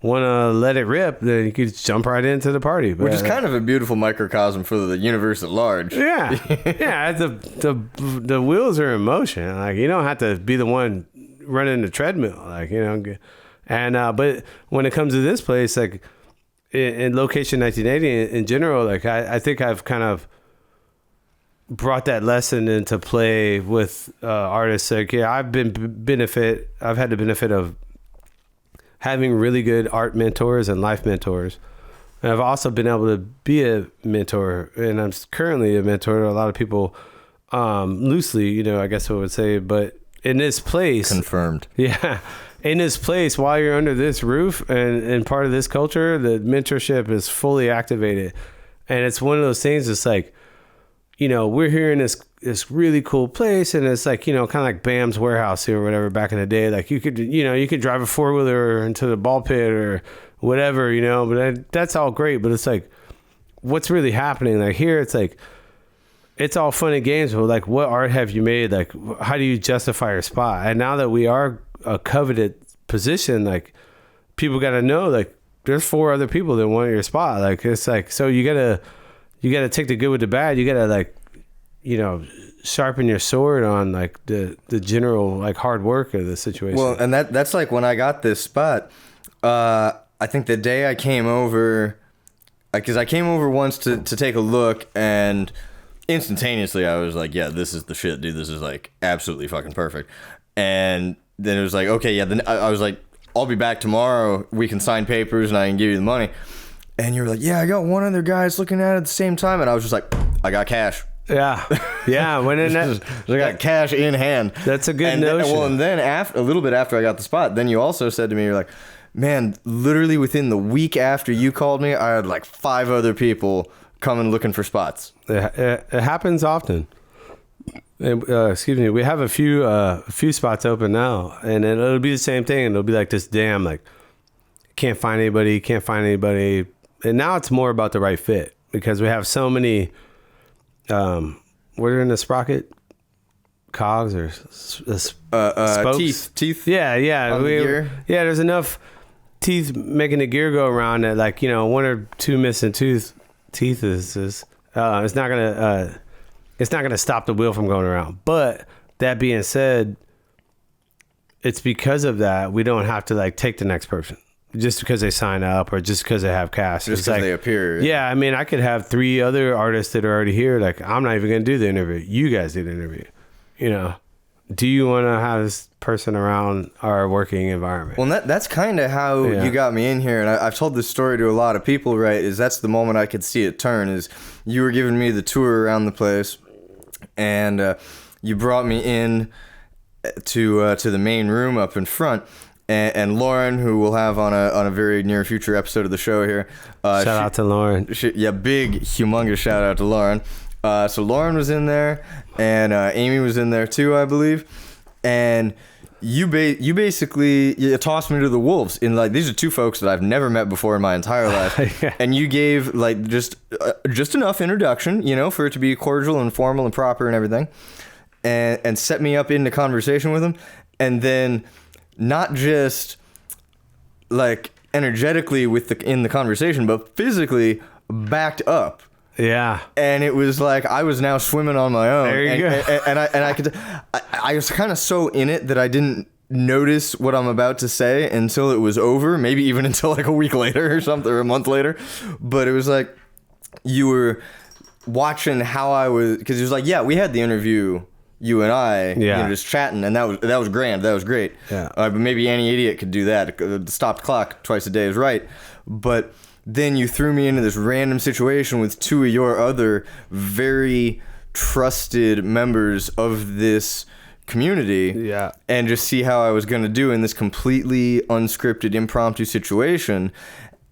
want to let it rip, then you could jump right into the party. Which is kind of a beautiful microcosm for the universe at large. Yeah. Yeah, the wheels are in motion. Like, you don't have to be the one running the treadmill. Like, and but when it comes to this place, like in Location 1980 in general, like I think I've kind of brought that lesson into play with artists. Like, I've had the benefit of having really good art mentors and life mentors, and I've also been able to be a mentor, and I'm currently a mentor to a lot of people, loosely, I guess I would say. But in this place, confirmed, yeah. In this place, while you're under this roof and part of this culture, the mentorship is fully activated. And it's one of those things, it's like, we're here in this really cool place, and it's like, kind of like Bam's Warehouse here or whatever back in the day. Like you could drive a 4-wheeler into the ball pit or whatever, but that's all great. But it's like, what's really happening? Like here, it's like, it's all fun and games, but like, what art have you made? Like, how do you justify your spot? And now that we are a coveted position, like, people got to know, like, there's 4 other people that want your spot. Like, it's like, so you gotta take the good with the bad. You gotta, like, sharpen your sword on like the general like hard work of the situation. Well, and that's like when I got this spot. I think the day I came over, because I came over once to take a look, and instantaneously I was like, yeah, this is the shit, dude. This is like absolutely fucking perfect. And then it was like, okay, yeah. Then I was like, I'll be back tomorrow. We can sign papers and I can give you the money. And you were like, yeah, I got one other guy that's looking at it at the same time. And I was just like, I got cash. Yeah. Yeah. When in that, I got cash in hand. That's a good notion. And then a little bit after I got the spot, then you also said to me, you're like, man, literally within the week after you called me, I had like 5 other people coming looking for spots. It happens often. Excuse me. We have a few spots open now, and it'll be the same thing. It'll be like this, damn, like, can't find anybody. And now it's more about the right fit, because we have so many, what are in the sprocket? Cogs or spokes? Teeth. Yeah. On the gear? Yeah, there's enough teeth making the gear go around that, like, 1 or 2 missing teeth is it's not gonna stop the wheel from going around. But that being said, it's because of that we don't have to like take the next person. just because they sign up or just because they have cash. Just because they appear. Yeah, I mean, I could have 3 other artists that are already here. Like, I'm not even going to do the interview. You guys do the interview. You know, do you want to have this person around our working environment? Well, that's kind of how you got me in here. And I've told this story to a lot of people, right? Is that's the moment I could see it turn, is you were giving me the tour around the place, and you brought me in to the main room up in front. And Lauren, who we'll have on a very near future episode of the show here. Shout out to Lauren. Big, humongous shout out to Lauren. So Lauren was in there, and Amy was in there too, I believe. And you basically tossed me to the wolves. In like, these are 2 folks that I've never met before in my entire life. Yeah. And you gave like just enough introduction, you know, for it to be cordial and formal and proper and everything, and set me up into conversation with them, and then. Not just like energetically in the conversation, but physically backed up. Yeah. And it was like I was now swimming on my own. There you go. And I was kind of so in it that I didn't notice what I'm about to say until it was over, maybe even until like a week later or something, or a month later. But it was like you were watching how I was, because it was like, yeah, we had the interview, you and I, just chatting, and that was grand. That was great. Yeah. But maybe any idiot could do that. The stopped clock twice a day is right. But then you threw me into this random situation with 2 of your other very trusted members of this community. Yeah. And just see how I was going to do in this completely unscripted, impromptu situation.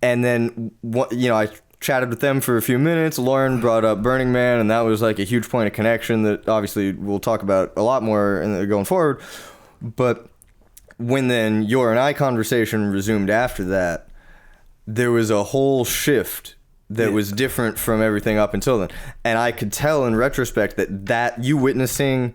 And then, I chatted with them for a few minutes. Lauren brought up Burning Man, and that was like a huge point of connection that obviously we'll talk about a lot more going forward. But when then your and I conversation resumed after that, there was a whole shift that was different from everything up until then. And I could tell in retrospect that you witnessing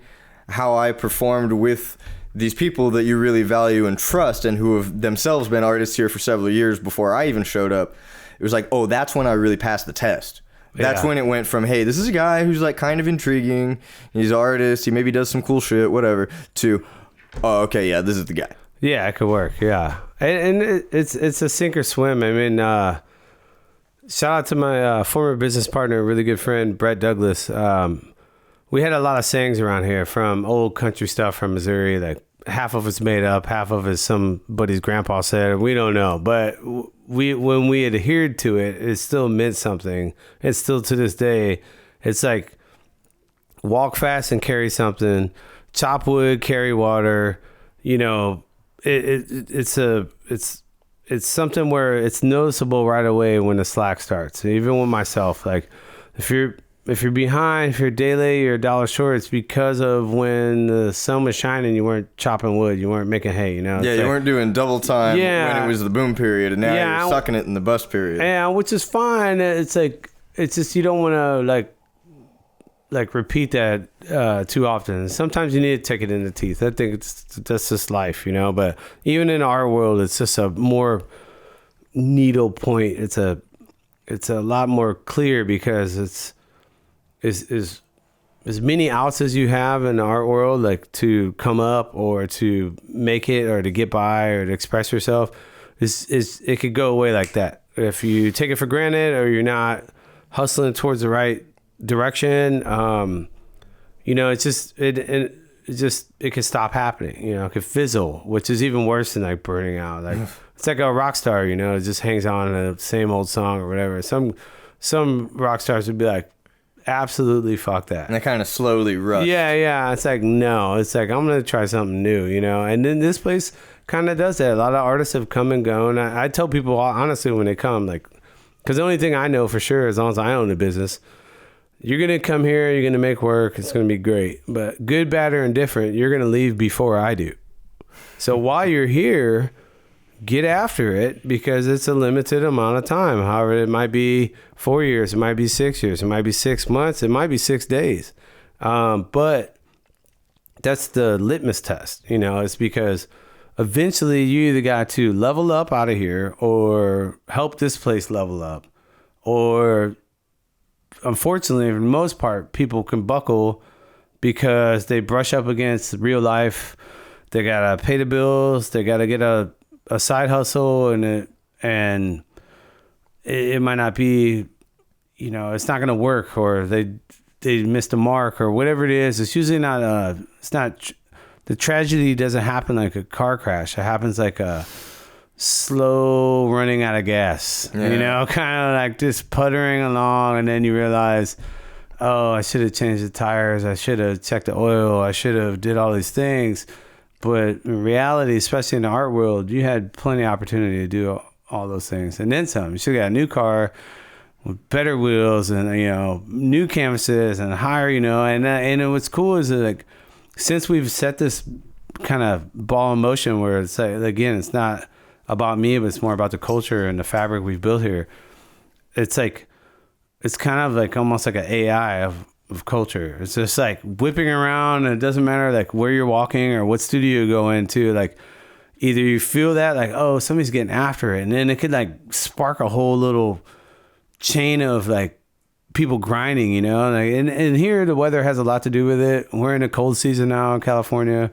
how I performed with these people that you really value and trust, and who have themselves been artists here for several years before I even showed up. It was like, oh, that's when I really passed the test. That's when it went from, hey, this is a guy who's like kind of intriguing, he's an artist, he maybe does some cool shit, whatever, to, oh, okay, yeah, this is the guy. Yeah, it could work, yeah. And it's a sink or swim. I mean, shout out to my former business partner, really good friend, Brett Douglas. We had a lot of sayings around here, from old country stuff from Missouri, like half of it's made up, half of it's somebody's grandpa said, we don't know. But when we adhered to it, it still meant something. It's still to this day, it's like walk fast and carry something, chop wood, carry water. You know, it's something where it's noticeable right away when the slack starts. Even with myself, like if you're behind, if you're a day late, you're $1 short, it's because of when the sun was shining, you weren't chopping wood, you weren't making hay, you know? Yeah, you weren't doing double time when it was the boom period, and now you're sucking it in the bust period. Yeah, which is fine. It's like, it's just, you don't want to like repeat that too often. Sometimes you need to take it in the teeth. I think that's just life, you know? But even in our world, it's just a more needle point. It's a lot more clear, because it's as many outs as you have in the art world, like to come up or to make it or to get by or to express yourself, it could go away like that. If you take it for granted or you're not hustling towards the right direction, you know, it can stop happening, you know, it could fizzle, which is even worse than like burning out. Like it's like a rock star, you know, it just hangs on the same old song or whatever. Some rock stars would be like, absolutely fuck that, and they kind of slowly rush. Yeah, it's like, no, it's like, I'm gonna try something new, you know. And then this place kind of does that. A lot of artists have come and gone. I tell people honestly when they come, like, because the only thing I know for sure, as long as I own the business, you're gonna come here, you're gonna make work, it's gonna be great, but good, bad, or indifferent, you're gonna leave before I do. So while you're here, get after it, because it's a limited amount of time. However, it might be 4 years, it might be 6 years, it might be 6 months, it might be 6 days. But that's the litmus test, you know. It's because eventually you either got to level up out of here or help this place level up, or unfortunately, for the most part, people can buckle because they brush up against real life. They got to pay the bills. They got to get a side hustle, and and it might not be, it's not going to work, or they missed a mark, or whatever it is. It's usually not the tragedy doesn't happen like a car crash. It happens like a slow running out of gas, kind of like just puttering along, and then you realize, oh, I should have changed the tires, I should have checked the oil, I should have did all these things. But in reality, especially in the art world, you had plenty of opportunity to do all those things, and then some. You should have got a new car with better wheels, and new canvases, and higher, and what's cool is that, like, since we've set this kind of ball in motion where it's like, again, it's not about me, but it's more about the culture and the fabric we've built here. It's like, it's kind of like almost like an AI of culture. It's just like whipping around, and it doesn't matter like where you're walking or what studio you go into. Like, either you feel that like, oh, somebody's getting after it, and then it could like spark a whole little chain of like people grinding, like, and here the weather has a lot to do with it. We're in a cold season now in California,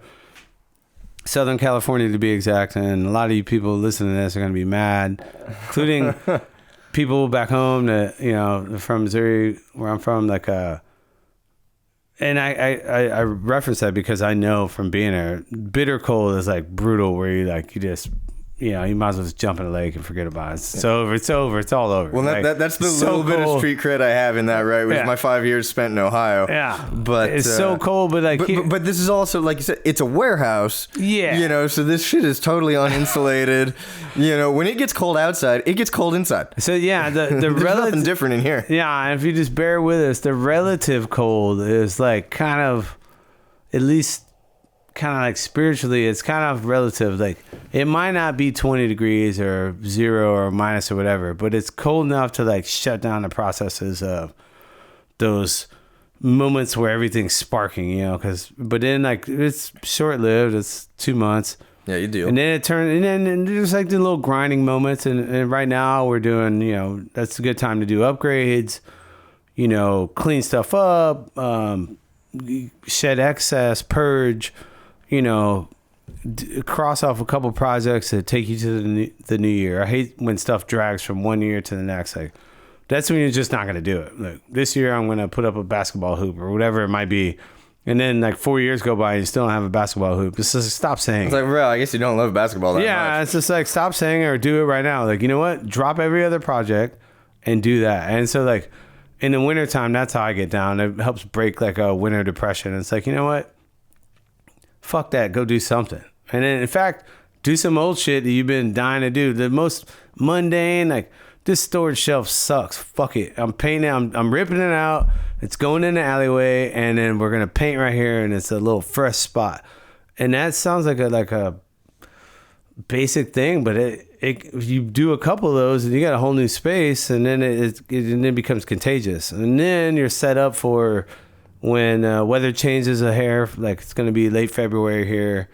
Southern California to be exact, and a lot of you people listening to this are going to be mad, including people back home that, from Missouri, where I'm from, like, and I reference that because I know from being there, bitter cold is like brutal, where you just, you might as well just jump in the lake and forget about it. It's over. It's all over. Well, like, that's the little bit of street cred I have in that, right? Which is my 5 years spent in Ohio. Yeah, but it's so cold. But like, but this is also, like you said, it's a warehouse. Yeah, so this shit is totally uninsulated. When it gets cold outside, it gets cold inside. So yeah, the there's nothing different in here. Yeah, and if you just bear with us, the relative cold is like kind of, at least kind of like spiritually, it's kind of relative. Like, it might not be 20 degrees or 0 or minus or whatever, but it's cold enough to like shut down the processes of those moments where everything's sparking, but then like it's short lived. It's 2 months. Yeah, you do. And then it turned, and then there's like the little grinding moments. And right now we're doing, that's a good time to do upgrades, clean stuff up, shed excess, purge, cross off a couple projects that take you to the new year. I hate when stuff drags from one year to the next. Like, that's when you're just not going to do it. Like, this year I'm going to put up a basketball hoop or whatever it might be. And then like 4 years go by and you still don't have a basketball hoop. It's just, stop saying. It's like, bro, I guess you don't love basketball that much. Yeah, it's just like, stop saying it or do it right now. Like, you know what? Drop every other project and do that. And so like in the wintertime, that's how I get down. It helps break like a winter depression. It's like, you know what? Fuck that. Go do something. And then, in fact, do some old shit that you've been dying to do. The most mundane, like, this storage shelf sucks. Fuck it. I'm painting. I'm ripping it out. It's going in the alleyway, and then we're gonna paint right here, and it's a little fresh spot. And that sounds like a basic thing, but if you do a couple of those, and you got a whole new space, and then it becomes contagious, and then you're set up for when weather changes a hair. Like, it's gonna be late February here.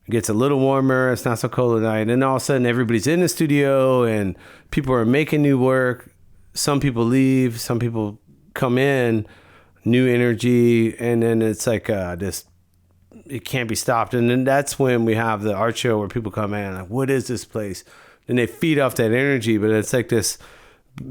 It gets a little warmer. It's not so cold at night. And all of a sudden, everybody's in the studio and people are making new work. Some people leave. Some people come in. New energy. And then it's like this, it can't be stopped. And then that's when we have the art show where people come in. Like, what is this place? And they feed off that energy. But it's like this,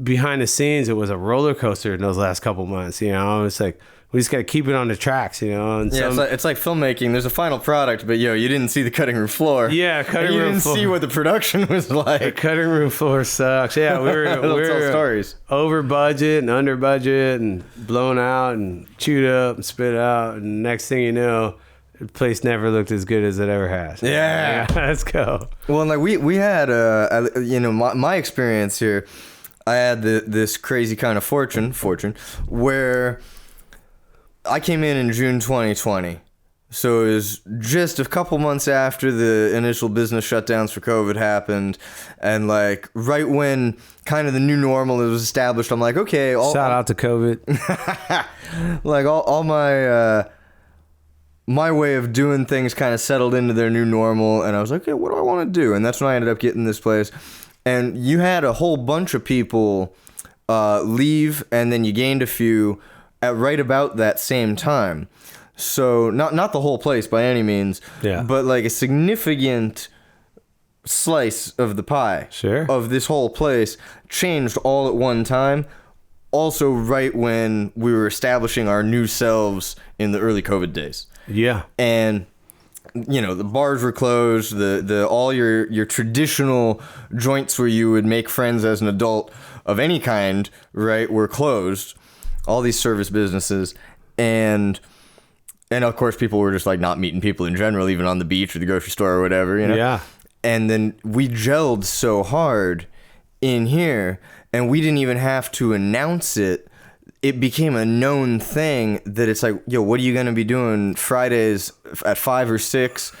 behind the scenes, it was a roller coaster in those last couple months. It's like, we just got to keep it on the tracks, And yeah, it's like filmmaking. There's a final product, but you didn't see the cutting room floor. Yeah, cutting room floor. You didn't see what the production was like. The cutting room floor sucks. Yeah, we were stories. Over budget and under budget and blown out and chewed up and spit out. And next thing you know, the place never looked as good as it ever has. Yeah. Let's go. Well, like we had, my experience here, I had this crazy kind of fortune where I came in June 2020. So it was just a couple months after the initial business shutdowns for COVID happened. And like right when kind of the new normal was established, I'm like, okay. Shout out to COVID. Like all my my way of doing things kind of settled into their new normal. And I was like, okay, what do I want to do? And that's when I ended up getting this place. And you had a whole bunch of people leave, and then you gained a few at right about that same time. So not the whole place by any means, yeah, but like a significant slice of the pie Sure. of this whole place changed all at one time. Also, right when we were establishing our new selves in the early COVID days. Yeah. And you know, the bars were closed, the all your traditional joints where you would make friends as an adult of any kind, right, were closed. All these service businesses, and of course people were just like not meeting people in general, even on the beach or the grocery store or whatever, you know. Yeah. And then we gelled so hard in here, and we didn't even have to announce it. It became a known thing that it's like, yo, what are you going to be doing Fridays at 5 or 6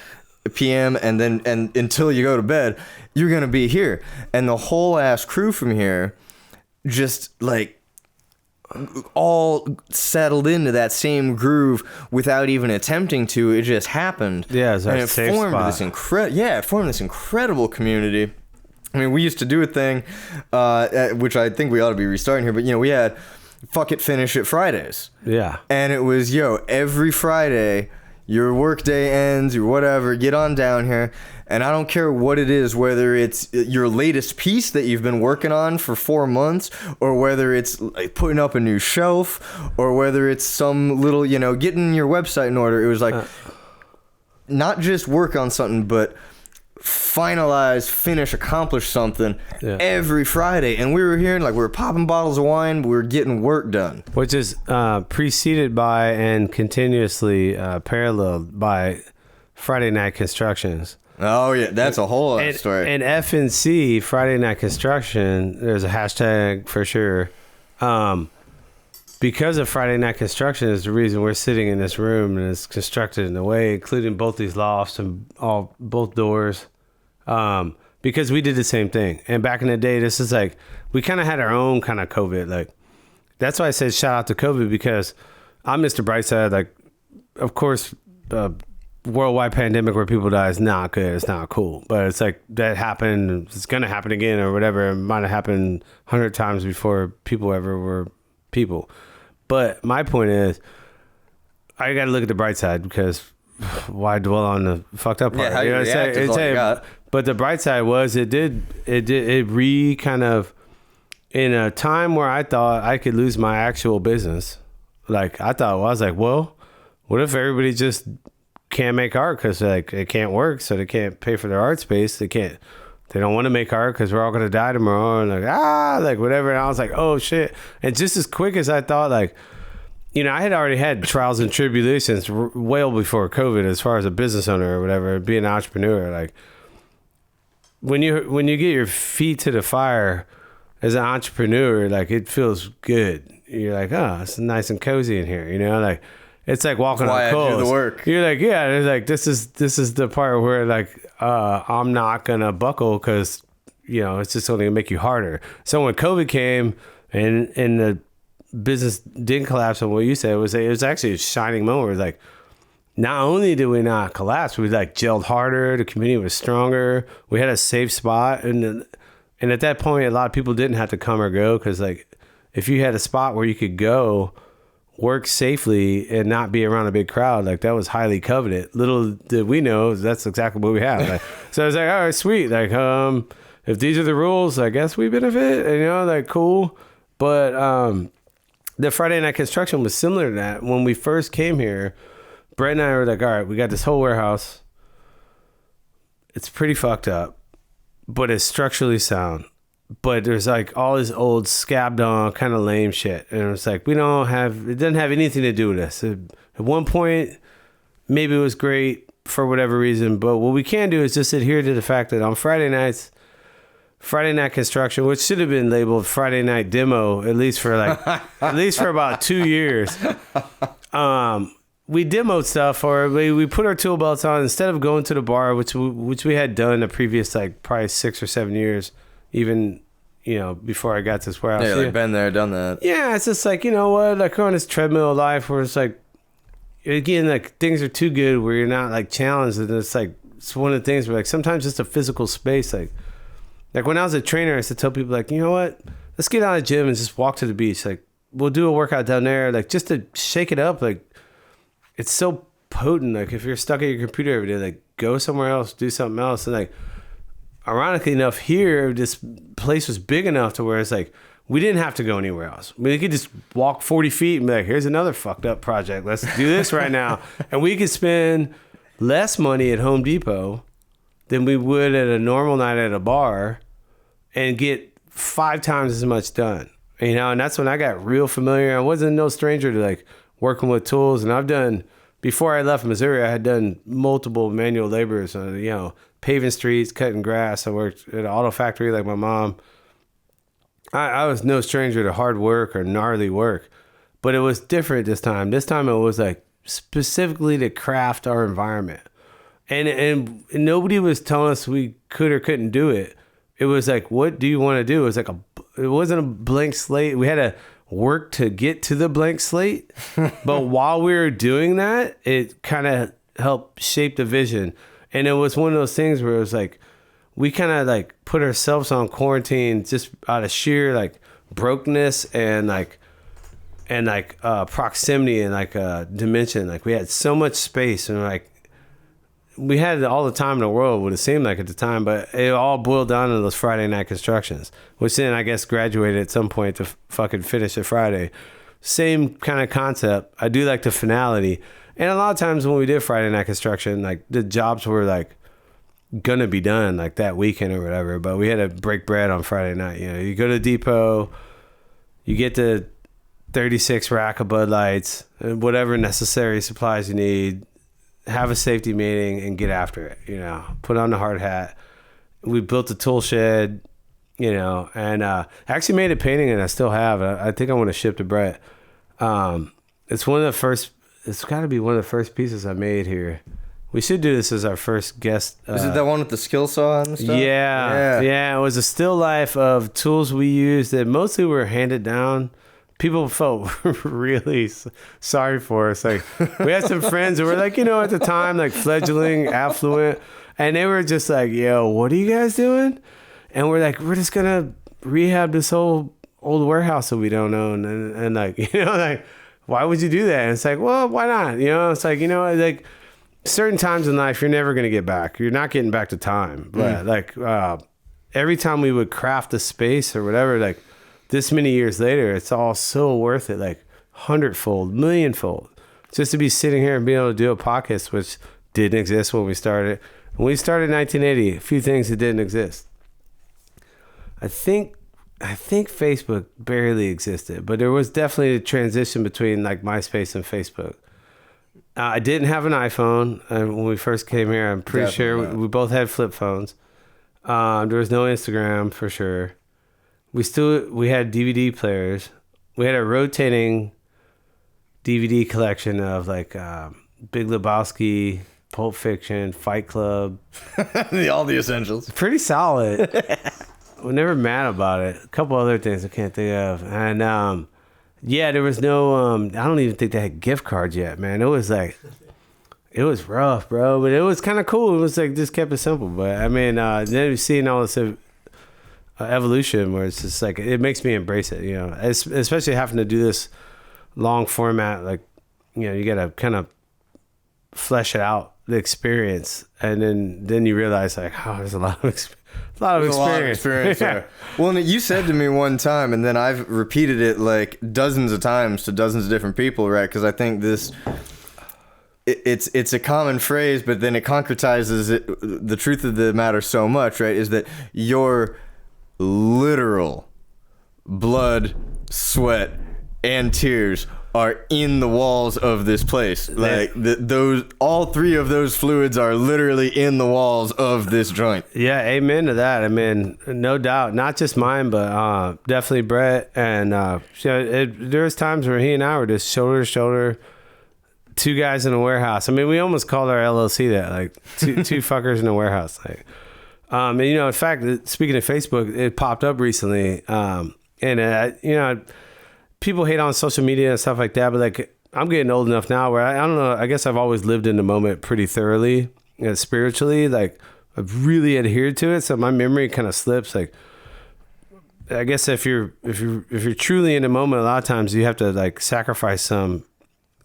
p.m. and until you go to bed, you're going to be here. And the whole ass crew from here just like all settled into that same groove without even attempting to. It just happened. Yeah, it's our safe formed spot. it formed this incredible community. I mean, we used to do a thing, which I think we ought to be restarting here, but you know, we had Fuck It Finish It Fridays. Yeah. And it was, yo, every Friday, your work day ends or whatever, get on down here. And I don't care what it is, whether it's your latest piece that you've been working on for 4 months, or whether it's like putting up a new shelf, or whether it's some little, you know, getting your website in order. It was like not just work on something, but finish, accomplish something every Friday. And we were here and like we were popping bottles of wine, we were getting work done. Which is preceded by and continuously paralleled by Friday Night Constructions. Oh yeah, that's a whole other story. And FNC, Friday Night Construction, there's a hashtag for sure. Because of Friday Night Construction is the reason we're sitting in this room, and it's constructed in a way, including both these lofts and both doors. Because we did the same thing. And back in the day, this is like, we kind of had our own kind of COVID. Like, that's why I said shout out to COVID, because I'm Mr. Brightside. Like, of course, worldwide pandemic where people die is not good. It's not cool. But it's like, that happened. It's going to happen again or whatever. It might have happened 100 times before people ever were people. But my point is, I got to look at the bright side, because why dwell on the fucked up part? Yeah, how you react is all you got. But the bright side was it kind of, in a time where I thought I could lose my actual business. Like, I was like, well, what if everybody just can't make art because like it can't work, so they can't pay for their art space. They don't want to make art because we're all going to die tomorrow, and like whatever. And I was like, oh shit. And just as quick as I thought, like, you know, I had already had trials and tribulations well before COVID as far as a business owner or whatever, being an entrepreneur. Like, when you get your feet to the fire as an entrepreneur, like, it feels good. You're like, oh, it's nice and cozy in here, you know, like, it's like walking on coals. I do the work. You're like, yeah, it's like, this is the part where like, I'm not gonna buckle, because, you know, it's just only gonna make you harder. So when COVID came and the business didn't collapse on what you said, it was actually a shining moment. It was like, not only did we not collapse, we like gelled harder. The community was stronger. We had a safe spot, and at that point, a lot of people didn't have to come or go, because like, if you had a spot where you could go work safely and not be around a big crowd, like, that was highly coveted. Little did we know that's exactly what we have. Like, so I was like, all right, sweet. Like, if these are the rules, I guess we benefit, and, you know, like, cool. But the Friday Night Construction was similar to that. When we first came here, Brett and I were like, all right, we got this whole warehouse. It's pretty fucked up, but it's structurally sound. But there's like all this old scabbed on kind of lame shit. And it was like, it doesn't have anything to do with us. At one point, maybe it was great for whatever reason. But what we can do is just adhere to the fact that on Friday nights, Friday Night Construction, which should have been labeled Friday Night Demo, at least for about 2 years. We demoed stuff, or we put our tool belts on instead of going to the bar, which we had done the previous like probably 6 or 7 years, even, you know, before I got to this warehouse. Yeah, like been there, done that. Yeah, it's just like, you know what, like, we're on this treadmill of life where it's like, again, like, things are too good where you're not like challenged, and it's like, it's one of the things where like sometimes just a physical space, like when I was a trainer, I used to tell people like, you know what, let's get out of the gym and just walk to the beach. Like, we'll do a workout down there, like, just to shake it up. Like, it's so potent. Like, if you're stuck at your computer every day, like, go somewhere else, do something else. And like, ironically enough, here, this place was big enough to where it's like, we didn't have to go anywhere else. I mean, we could just walk 40 feet and be like, here's another fucked up project. Let's do this right now. And we could spend less money at Home Depot than we would at a normal night at a bar and get 5 times as much done. You know, and that's when I got real familiar. I wasn't no stranger to like working with tools. And I've done, before I left Missouri, I had done multiple manual labors, you know, paving streets, cutting grass. I worked at an auto factory like my mom. I was no stranger to hard work or gnarly work, but it was different this time. This time it was like specifically to craft our environment. And nobody was telling us we could or couldn't do it. It was like, what do you want to do? It was like it wasn't a blank slate. We had to work to get to the blank slate. But while we were doing that, it kind of helped shape the vision. And it was one of those things where it was like, we kind of like put ourselves on quarantine just out of sheer like brokenness and proximity and like dimension. Like we had so much space and like we had all the time in the world, would it seem like at the time, but it all boiled down to those Friday night constructions, which then I guess graduated at some point to fucking finish it Friday. Same kind of concept. I do like the finality. And a lot of times when we did Friday night construction, like the jobs were like gonna be done like that weekend or whatever, but we had to break bread on Friday night. You know, you go to Depot, you get the 36 rack of Bud Lights and whatever necessary supplies you need, have a safety meeting and get after it, you know, put on the hard hat. We built a tool shed, you know, and I actually made a painting and I still have. I think I want to ship to Brett. It's got to be one of the first pieces I made here. We should do this as our first guest. Is it that one with the skill saw and stuff? Yeah. It was a still life of tools we used that mostly were handed down. People felt really sorry for us. Like we had some friends who were like, you know, at the time, like fledgling, affluent, and they were just like, yo, what are you guys doing? And we're like, we're just going to rehab this whole old warehouse that we don't own. And like, you know, like, why would you do that? And it's like, well, why not? You know, it's like, you know, like, certain times in life, you're never going to get back. You're not getting back to time. But like every time we would craft a space or whatever, like this many years later, it's all so worth it. Like 100-fold, millionfold, just to be sitting here and being able to do a podcast, which didn't exist when we started. When we started in 1980, a few things that didn't exist. I think Facebook barely existed, but there was definitely a transition between like MySpace and Facebook. I didn't have an iPhone when we first came here. I'm pretty sure we both had flip phones. There was no Instagram for sure. We had DVD players. We had a rotating DVD collection of like Big Lebowski, Pulp Fiction, Fight Club. All the essentials. Pretty solid. We're never mad about it. A couple other things I can't think of. And yeah, there was no, I don't even think they had gift cards yet, man. It was like, it was rough, bro, but it was kind of cool. It was like, just kept it simple. But I mean, then seeing all this evolution where it's just like, it makes me embrace it, you know, especially having to do this long format. Like, you know, you got to kind of flesh it out, the experience. And then you realize like, oh, there's a lot of experience. A lot of experience. Yeah. Well, you said to me one time, and then I've repeated it like dozens of times to dozens of different people, right? Because I think it's a common phrase, but then it concretizes it, the truth of the matter so much, right? Is that your literal blood, sweat, and tears are in the walls of this place. Like all 3 of those fluids are literally in the walls of this joint. Yeah, amen to that. I mean, no doubt, not just mine, but definitely Brett. And there's times where he and I were just shoulder to shoulder, 2 guys in a warehouse. I mean, we almost called our LLC that, like two fuckers in a warehouse. Like, and you know, in fact, speaking of Facebook, it popped up recently, and you know. People hate on social media and stuff like that, but like I'm getting old enough now where I don't know. I guess I've always lived in the moment pretty thoroughly, spiritually. Like I've really adhered to it, so my memory kind of slips. Like I guess if you're truly in the moment, a lot of times you have to like sacrifice some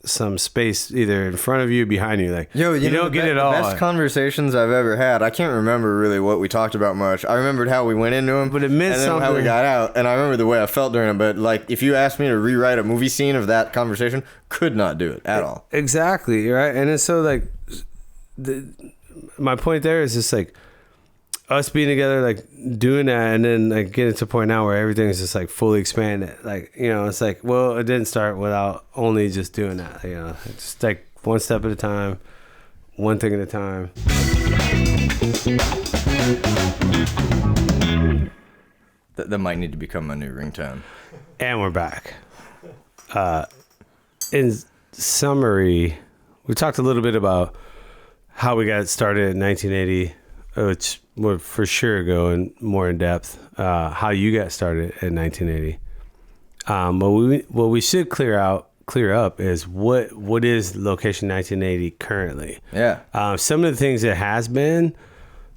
some space either in front of you, behind you. Like, Yo, you don't get it all. The best conversations I've ever had. I can't remember really what we talked about much. I remembered how we went into them, But it meant and then how we something. got out. And I remember the way I felt during them. But like, if you asked me to rewrite a movie scene of that conversation, could not do it at all. Exactly, right? And it's so like, my point there is just like us being together, like doing that, and then like getting to a point now where everything's just like fully expanded. Like, you know, it's like, well, it didn't start without only just doing that. You know, it's just like one step at a time, one thing at a time. That might need to become my new ringtone. And we're back. In summary, we talked a little bit about how we got started in 1980, which would for sure go in more in depth. How you got started in 1980. What we should clear up is what is Location 1980 currently. Yeah. Some of the things it has been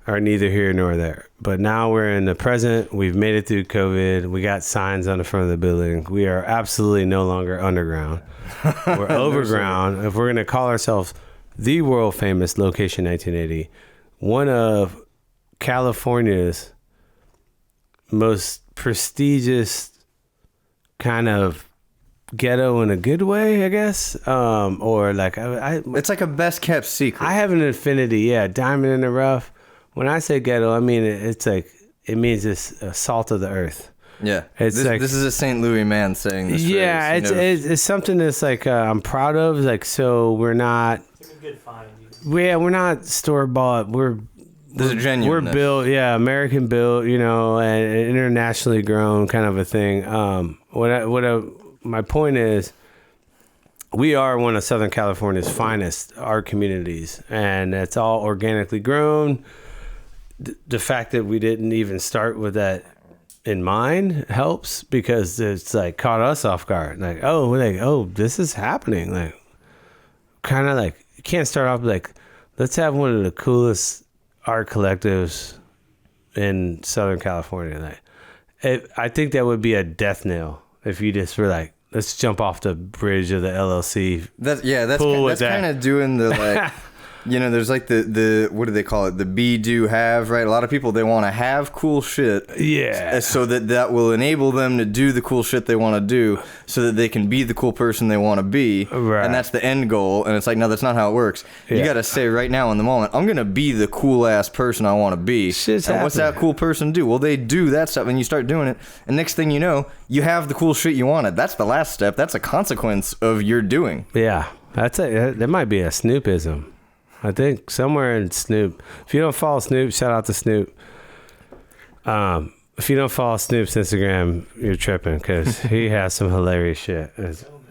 are neither here nor there. But now we're in the present. We've made it through COVID. We got signs on the front of the building. We are absolutely no longer underground. We're overground. If we're going to call ourselves the world famous Location 1980, one of California's most prestigious kind of ghetto in a good way, I guess. Or like, It's like a best kept secret. I have an affinity. Yeah. Diamond in the rough. When I say ghetto, I mean, it's like, it means it's salt of the earth. Yeah. It's this, like, this is a St. Louis man saying this yeah, phrase. it's something that's like, I'm proud of. Like, so we're not, It's like a good find. we're not store bought. There's a genuineness. We're built, yeah, American built, you know, and internationally grown kind of a thing. My point is, we are one of Southern California's finest art communities, and it's all organically grown. The fact that we didn't even start with that in mind helps, because it's like caught us off guard. Like, oh, this is happening. Like, kind of like, you can't start off like, let's have one of the coolest art collectives in Southern California. Like, I think that would be a death knell if you just were like, let's jump off the bridge of the LLC. That's that. kind of doing the like, you know, there's like the what do they call it? The be do have, right? A lot of people, they want to have cool shit, Yeah. so that will enable them to do the cool shit they want to do, so that they can be the cool person they want to be, Right. and that's the end goal. And it's like, no, that's not how it works. You Yeah. got to say right now in the moment, I'm gonna be the cool ass person I want to be. Shit's and what's that happening. cool person do? Well, they do that stuff, and you start doing it, and next thing you know, you have the cool shit you wanted. That's the last step. That's a consequence of your doing. Yeah, that might be a Snoopism. I think somewhere in Snoop. If you don't follow Snoop, shout out to Snoop. If you don't follow Snoop's Instagram, you're tripping, because he has some hilarious shit.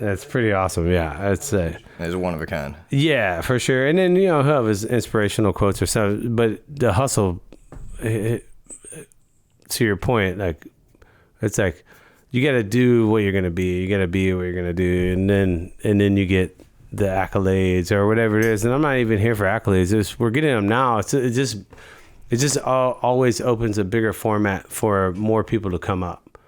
That's pretty awesome. Yeah, I'd say. It's one of a kind. Yeah, for sure. And then, you know, he'll have his inspirational quotes or something. But the hustle, to your point, like, it's like, you got to do what you're going to be. You got to be what you're going to do. And then you get the accolades or whatever it is. And I'm not even here for accolades. We're getting them now. It just always opens a bigger format for more people to come up.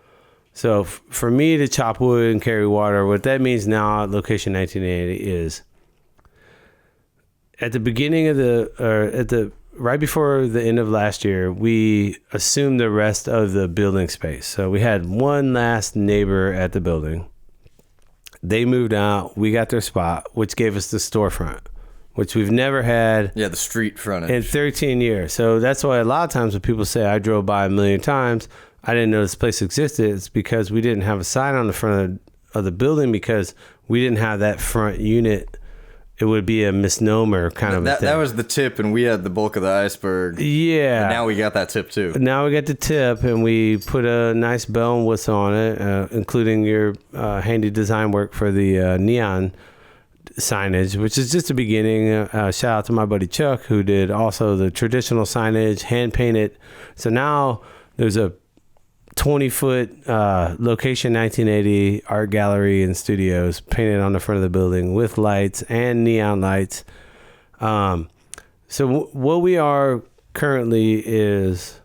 So for me to chop wood and carry water, what that means now at Location 1980 is at the beginning of right before the end of last year, we assumed the rest of the building space. So we had one last neighbor at the building. They moved out. We got their spot, which gave us the storefront, which we've never had. Yeah, the street frontage. In 13 years. So that's why a lot of times when people say I drove by a million times, I didn't know this place existed. It's because we didn't have a sign on the front of the building, because we didn't have that front unit. It would be a misnomer kind of a thing. That was the tip, and we had the bulk of the iceberg. Yeah. But now we got that tip too. Now we got the tip, and we put a nice bell and whistle on it, including your handy design work for the neon signage, which is just the beginning. Shout out to my buddy Chuck, who did also the traditional signage, hand painted. So now there's a 20-foot Location 1980 art gallery and studios painted on the front of the building with lights and neon lights. So what we are currently is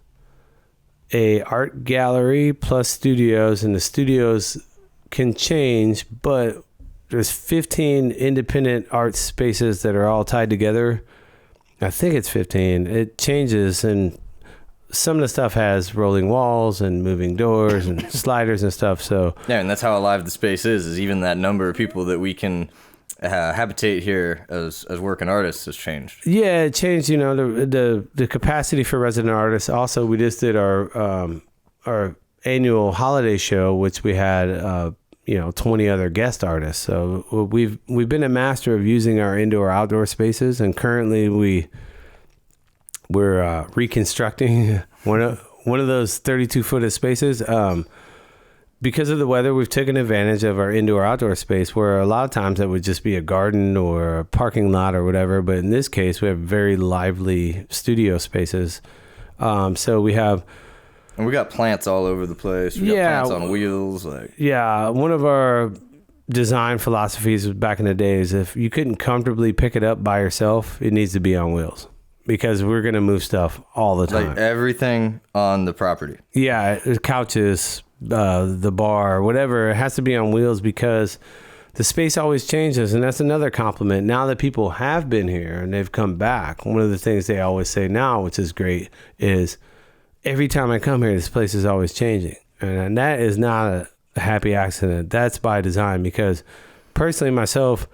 a art gallery plus studios, and the studios can change, but there's 15 independent art spaces that are all tied together. I think it's 15. It changes, and some of the stuff has rolling walls and moving doors and sliders and stuff. So yeah, and that's how alive the space is even that number of people that we can habitate here as working artists has changed. Yeah, it changed. You know, the capacity for resident artists. Also, we just did our annual holiday show, which we had 20 other guest artists. So we've been a master of using our indoor outdoor spaces, and currently we're reconstructing one of those 32-foot spaces. Because of the weather, we've taken advantage of our indoor outdoor space, where a lot of times that would just be a garden or a parking lot or whatever. But in this case, we have very lively studio spaces. So we have. And we got plants all over the place. We got plants on wheels. Yeah, one of our design philosophies back in the day is if you couldn't comfortably pick it up by yourself, it needs to be on wheels. Because we're going to move stuff all the time. Like everything on the property. Yeah, couches, the bar, whatever. It has to be on wheels because the space always changes. And that's another compliment. Now that people have been here and they've come back, one of the things they always say now, which is great, is every time I come here, this place is always changing. And that is not a happy accident. That's by design, because personally myself,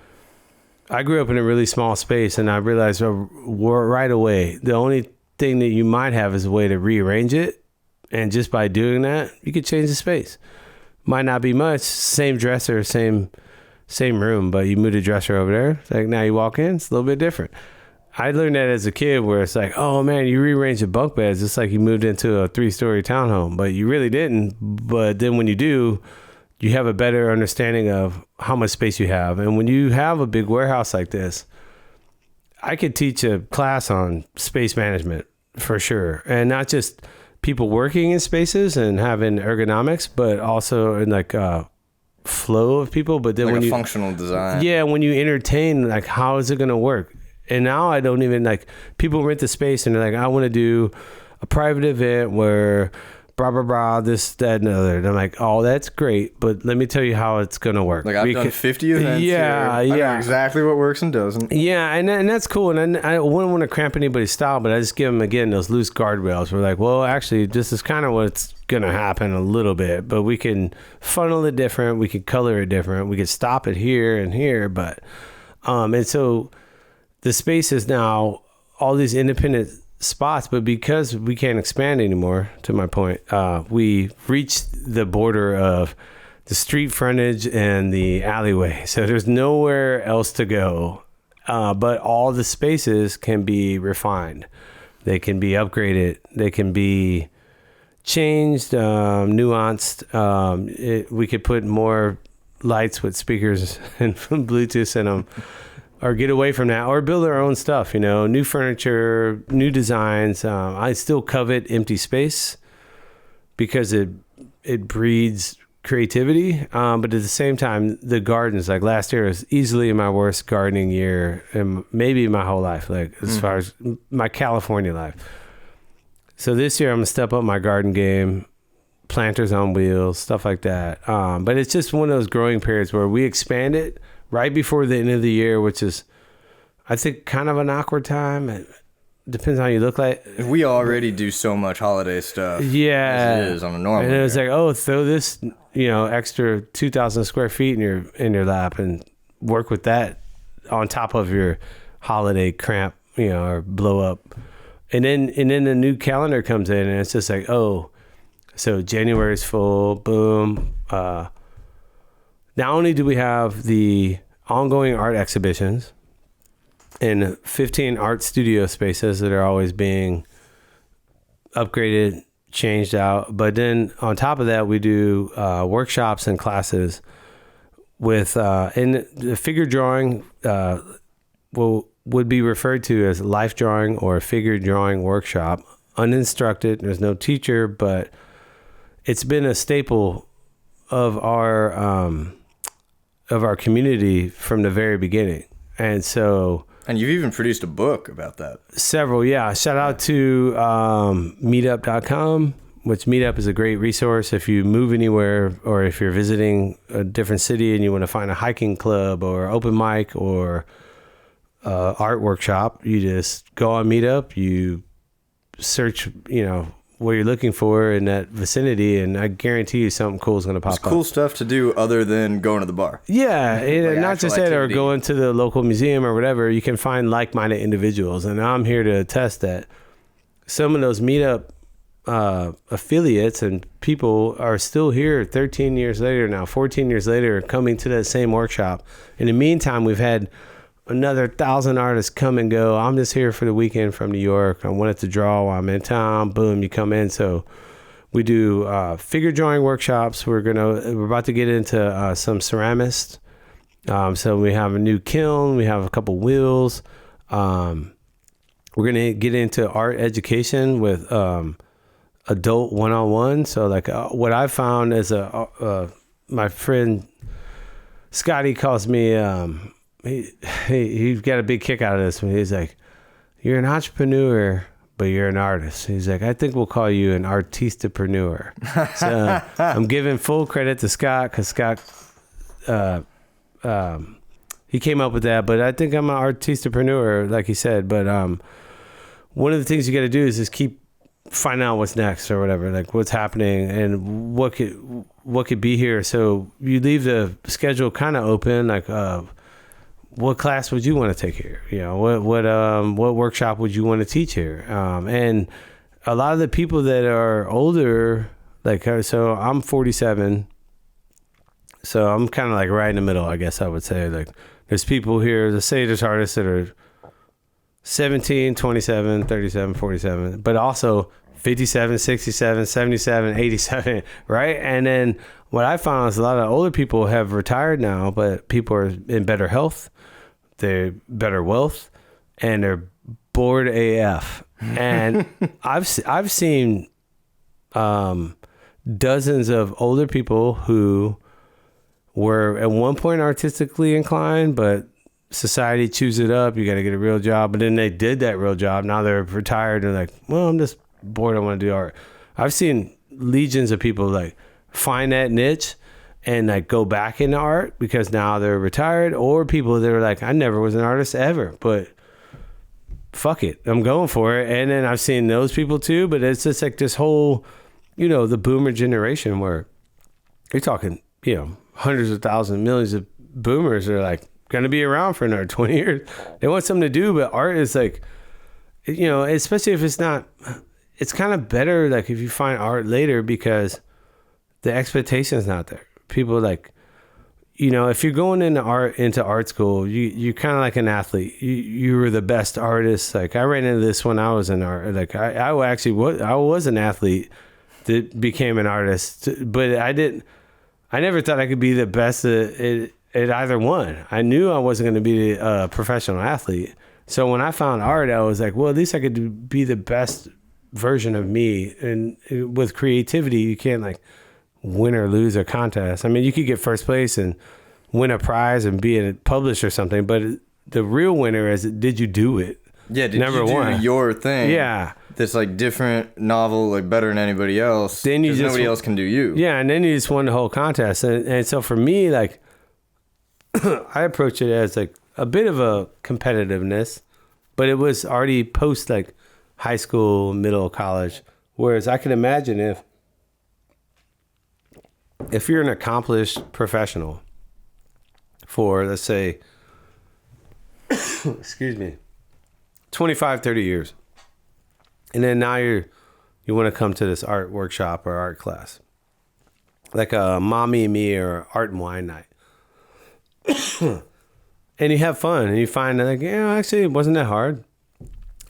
I grew up in a really small space, and I realized right away, the only thing that you might have is a way to rearrange it. And just by doing that, you could change the space. Might not be much, same dresser, same room, but you move the dresser over there. It's like now you walk in, it's a little bit different. I learned that as a kid, where it's like, oh man, you rearrange the bunk beds. It's like you moved into a 3-story townhome, but you really didn't. But then when you do, you have a better understanding of how much space you have. And when you have a big warehouse like this, I could teach a class on space management for sure. And not just people working in spaces and having ergonomics, but also in like a flow of people. But then like when you functional design. Yeah, when you entertain, like, how is it going to work? And now I don't even, like, people rent the space and they're like, I want to do a private event where blah, blah, blah, this, that, and the other. And I'm like, oh, that's great, but let me tell you how it's going to work. Like, I've done 50 events here. I know exactly what works and doesn't. Yeah, and that's cool. And I wouldn't want to cramp anybody's style, but I just give them, again, those loose guardrails. We're like, well, actually, this is kind of what's going to happen a little bit, but we can funnel it different. We can color it different. We can stop it here and here. But, and so the space is now all these independent spots, but because we can't expand anymore, to my point, we reached the border of the street frontage and the alleyway. So there's nowhere else to go, but all the spaces can be refined. They can be upgraded. They can be changed, nuanced. We could put more lights with speakers and Bluetooth in them. Or get away from that, or build our own stuff, new furniture, new designs. I still covet empty space because it breeds creativity. But at the same time, the gardens, like last year was easily my worst gardening year, and maybe my whole life, like as far as my California life. So this year I'm gonna step up my garden game, planters on wheels, stuff like that. But it's just one of those growing periods where we expand it right before the end of the year, which is, I think, kind of an awkward time. It depends on how you look like. We already do so much holiday stuff. Yeah, as it is on a normal. And it was like, oh, throw this, extra 2,000 square feet in your lap and work with that on top of your holiday cramp, or blow up. And then the new calendar comes in, and it's just like, oh, so January's full, boom. Not only do we have the ongoing art exhibitions and 15 art studio spaces that are always being upgraded, changed out, but then on top of that, we do workshops and classes with, and the figure drawing would be referred to as life drawing or figure drawing workshop, uninstructed. There's no teacher, but it's been a staple of our community from the very beginning. And so, and you've even produced a book about that. Several, yeah. Shout out to meetup.com. which Meetup is a great resource if you move anywhere or if you're visiting a different city and you want to find a hiking club or open mic or art workshop. You just go on Meetup, you search, what you're looking for in that vicinity, and I guarantee you something cool is going to pop up. Cool stuff to do other than going to the bar. Yeah, and not just that, or activity. going to the local museum or whatever. You can find like-minded individuals, and I'm here to attest that some of those Meetup affiliates and people are still here 13 years later now, 14 years later, coming to that same workshop. In the meantime, we've had another 1,000 artists come and go. I'm just here for the weekend from New York. I wanted to draw while I'm in town. Boom, you come in. So we do figure drawing workshops. We're about to get into some ceramists. So we have a new kiln. We have a couple wheels. We're gonna get into art education with adult one-on-one. So like what I found is my friend Scotty calls me. He got a big kick out of this when he's like, "You're an entrepreneur, but you're an artist." He's like, "I think we'll call you an artistapreneur." So I'm giving full credit to Scott because Scott, he came up with that. But I think I'm an artistapreneur, like he said. But one of the things you got to do is just keep finding out what's next or whatever, like what's happening and what could be here. So you leave the schedule kind of open, like. What class would you want to take here? What workshop would you want to teach here? And a lot of the people that are older, so I'm 47, so I'm kind of like right in the middle, I guess I would say. Like there's people here, let's say there's artists that are 17, 27, 37, 47, but also 57, 67, 77, 87, right? And then what I found is a lot of older people have retired now, but people are in better health, they're better wealth, and they're bored AF. And I've seen dozens of older people who were at one point artistically inclined, but society chews it up. You got to get a real job. But then they did that real job. Now they're retired and like, well, I'm just bored. I want to do art. I've seen legions of people like find that niche and like go back into art because now they're retired, or people that are like, I never was an artist ever, but fuck it, I'm going for it. And then I've seen those people too, but it's just like this whole, the boomer generation where you're talking, hundreds of thousands, millions of boomers are like going to be around for another 20 years. They want something to do, but art is like, especially if it's not, it's kind of better like if you find art later because the expectation is not there. People like, if you're going into art school, you're kind of like an athlete. You were the best artist. Like I ran into this when I was in art. Like I was an athlete that became an artist, but I never thought I could be the best at either one. I knew I wasn't going to be a professional athlete. So when I found art, I was like, well, at least I could be the best version of me. And with creativity, you can't like win or lose a contest. I mean, you could get first place and win a prize and be published or something, but the real winner is, did you do it? Yeah, did you do your thing? Yeah. That's like different, novel, like better than anybody else. Then nobody else can do you. Yeah, and then you just won the whole contest. And so for me, like, I approach it as like a bit of a competitiveness, but it was already post like high school, middle, college. Whereas I can imagine if you're an accomplished professional for, let's say, excuse me, 25, 30 years, and then now you want to come to this art workshop or art class, like a Mommy and Me or Art and Wine night, and you have fun, and you find that, like, actually, it wasn't that hard.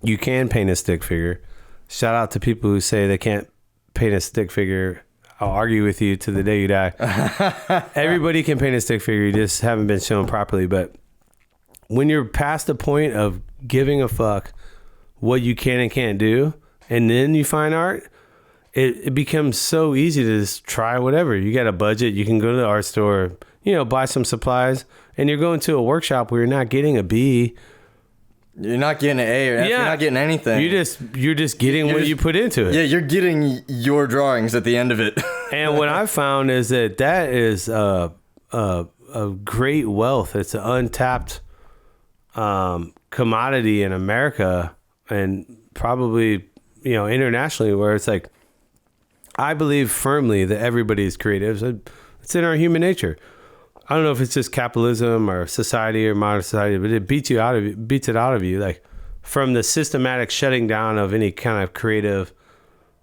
You can paint a stick figure. Shout out to people who say they can't paint a stick figure. I'll argue with you to the day you die. Everybody can paint a stick figure. You just haven't been shown properly. But when you're past the point of giving a fuck what you can and can't do, and then you find art, it becomes so easy to just try whatever. You got a budget. You can go to the art store, buy some supplies, and you're going to a workshop where you're not getting a B. You're not getting an A or F. You're not getting anything. You're just getting what you put into it. Yeah, you're getting your drawings at the end of it. And what I found is that is a great wealth. It's an untapped commodity in America and probably, internationally, where it's like, I believe firmly that everybody is creative. It's in our human nature. I don't know if it's just capitalism or society or modern society, but it beats it out of you. Like, from the systematic shutting down of any kind of creative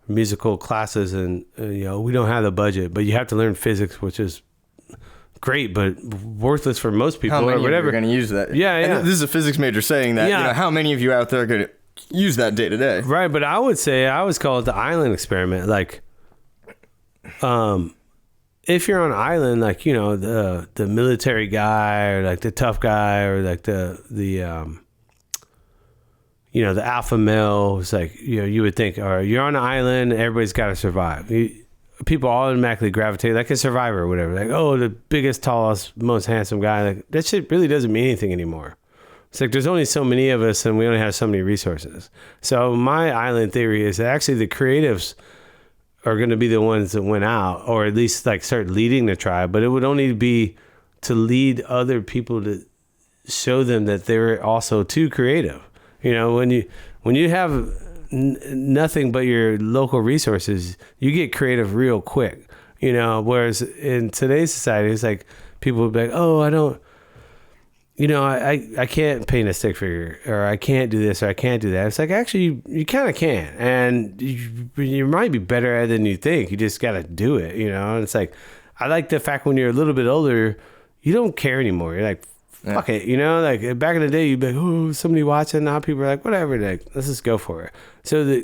musical classes, and we don't have the budget, but you have to learn physics, which is great, but worthless for most people. How many or whatever. Are going to use that? Yeah. And this is a physics major saying that. Yeah. How many of you out there are going to use that day to day? Right, but I would say I always call it the island experiment. Like, if you're on an island, like, the military guy or like the tough guy or like the alpha male, it's like, you would think, all right, you're on an island, everybody's got to survive. People automatically gravitate like a survivor or whatever. Like, oh, the biggest, tallest, most handsome guy. Like, that shit really doesn't mean anything anymore. It's like there's only so many of us and we only have so many resources. So my island theory is that actually the creatives are going to be the ones that went out, or at least like start leading the tribe. But it would only be to lead other people to show them that they're also too creative. When you have nothing but your local resources, you get creative real quick. Whereas in today's society, it's like people would be like, oh, I don't. I can't paint a stick figure, or I can't do this, or I can't do that. It's like, actually, you kind of can. And you might be better at it than you think. You just got to do it, And it's like, I like the fact when you're a little bit older, you don't care anymore. You're like, fuck it, Like, back in the day, you'd be like, oh, somebody watching. Now people are like, whatever, like, let's just go for it. So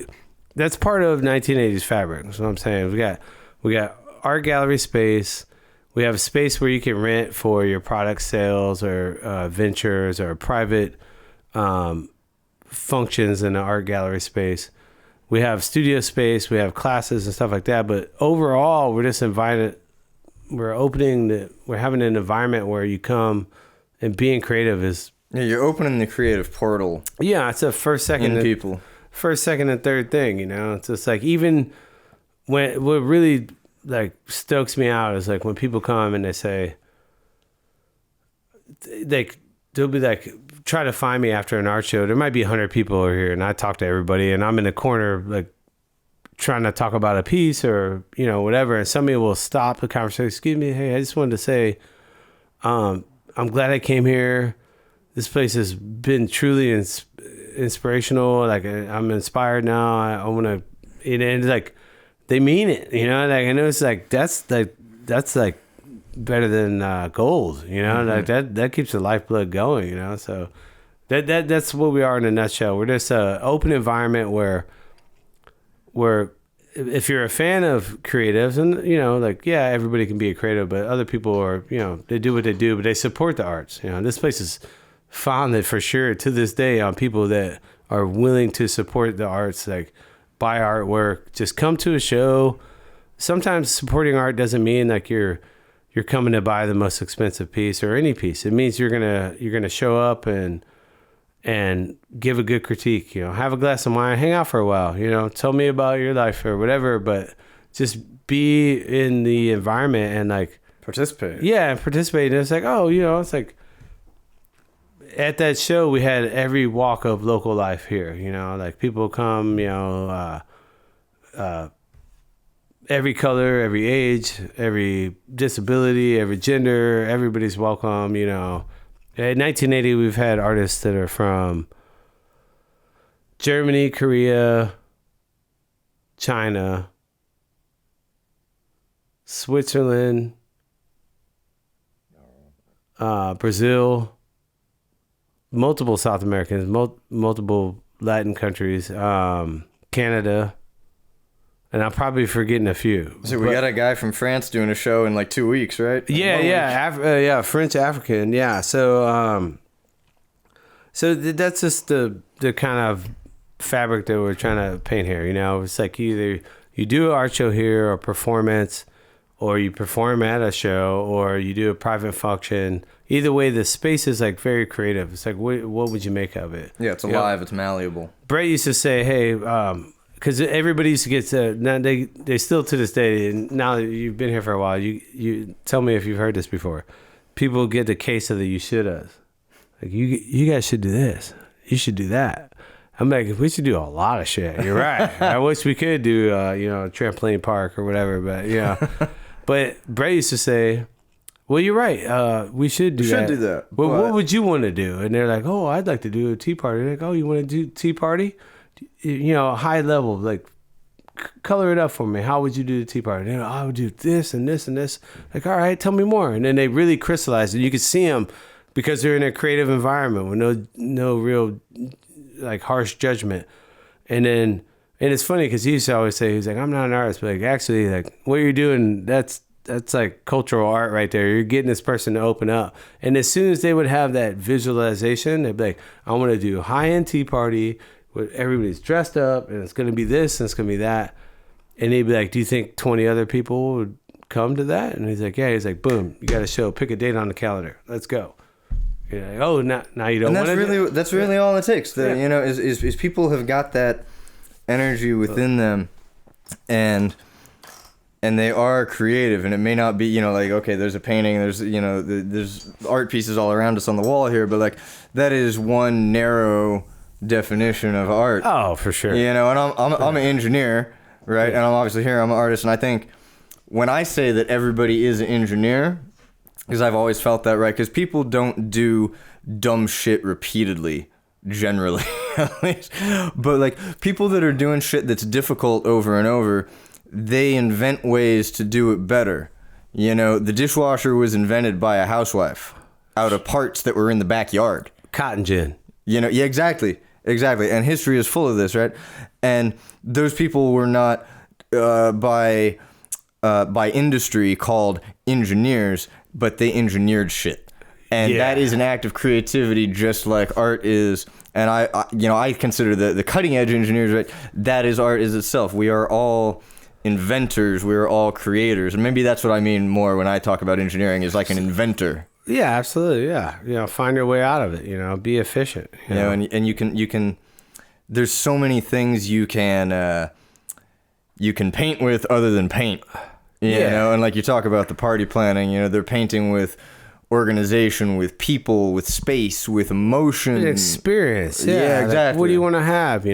that's part of 1980s fabric. That's what I'm saying. We got art gallery space. We have a space where you can rent for your product sales or ventures or private functions in the art gallery space. We have studio space. We have classes and stuff like that. But overall, we're just having an environment where you come and being creative is... Yeah, you're opening the creative portal. Yeah, it's a first, second, and third thing, It's just like, even what really... like stokes me out is like when people come and they say, they'll be like, try to find me after an art show. There might be 100 people over here, and I talk to everybody, and I'm in the corner like trying to talk about a piece or whatever, and somebody will stop the conversation. Excuse me, hey, I just wanted to say, I'm glad I came here. This place has been truly inspirational. Like, I'm inspired now. I want to, and it's like, they mean it, like, I know it's like, that's like better than gold, Mm-hmm. like that keeps the lifeblood going, so that's what we are in a nutshell. We're just an open environment where if you're a fan of creatives, and like, yeah, everybody can be a creative, but other people are, they do what they do, but they support the arts. This place is founded for sure to this day on people that are willing to support the arts, like buy artwork, just come to a show. Sometimes supporting art doesn't mean like you're coming to buy the most expensive piece or any piece. It means you're gonna show up and give a good critique. Have a glass of wine, hang out for a while. Tell me about your life or whatever. But just be in the environment and like participate. Yeah, participate. And it's like, oh, it's like. At that show, we had every walk of local life here, like people come, every color, every age, every disability, every gender, everybody's welcome, In 1980, we've had artists that are from Germany, Korea, China, Switzerland, Brazil, multiple South Americans, multiple Latin countries, Canada, and I'm probably forgetting a few. So we got a guy from France doing a show in like 2 weeks, right? Yeah, French African, yeah. So that's just the kind of fabric that we're trying to paint here. It's like either you do an art show here or performance, or you perform at a show, or you do a private function. Either way, the space is like very creative. It's like, what would you make of it? Yeah, it's alive. It's malleable. Brett used to say, hey, because everybody used to get now they still to this day, and now that you've been here for a while, you tell me if you've heard this before. People get the case of the ushered. Like, you guys should do this. You should do that. I'm like, we should do a lot of shit. You're right. I wish we could do, a trampoline park or whatever. But but Brett used to say, well, you're right. We should do that. We should do that. Well, what would you want to do? And they're like, oh, I'd like to do a tea party. They're like, oh, you want to do tea party? High level, like, color it up for me. How would you do the tea party? They're like, I would do this and this and this. Like, all right, tell me more. And then they really crystallize it. You can see them because they're in a creative environment with no real, like, harsh judgment. And it's funny because he used to always say, he's like, I'm not an artist, but like, actually, like, what you're doing, that's like cultural art right there. You're getting this person to open up. And as soon as they would have that visualization, they'd be like, I want to do a high-end tea party where everybody's dressed up and it's going to be this and it's going to be that. And they'd be like, do you think 20 other people would come to that? And he's like, yeah. He's like, boom, you got to show, pick a date on the calendar. Let's go. You're like, oh, now you don't want to. That's really all it takes. Is people have got that energy within them, and they are creative, and it may not be, like, okay, there's a painting, there's art pieces all around us on the wall here, but like, that is one narrow definition of art. Oh, for sure. And I'm an engineer, right? And I'm obviously here, I'm an artist, and I think when I say that everybody is an engineer, because I've always felt that, right? Because people don't do dumb shit repeatedly, generally, at least. But like, people that are doing shit that's difficult over and over, they invent ways to do it better. The dishwasher was invented by a housewife out of parts that were in the backyard. Cotton gin. Yeah, exactly. And history is full of this, right? And those people were not by industry called engineers, but they engineered shit. And that is an act of creativity, just like art is. And I consider the cutting edge engineers, right? That is art is itself. We are all inventors. We are all creators. And maybe that's what I mean more when I talk about engineering, is like an inventor. Yeah, absolutely. Yeah. Find your way out of it, be efficient. And you can, there's so many things you can paint with other than paint. And like you talk about the party planning, they're painting with organization, with people, with space, with emotion, experience. Yeah, exactly. Like, what do you want to have?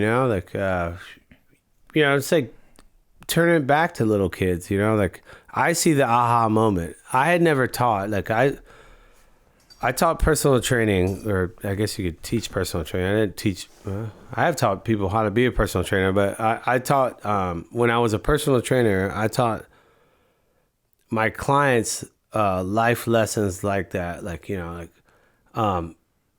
It's like turning it back to little kids. Like, I see the aha moment. I had never taught. Like, I taught personal training, or I guess you could teach personal training. I didn't teach. I have taught people how to be a personal trainer, but I taught when I was a personal trainer. I taught my clients life lessons like that. Like,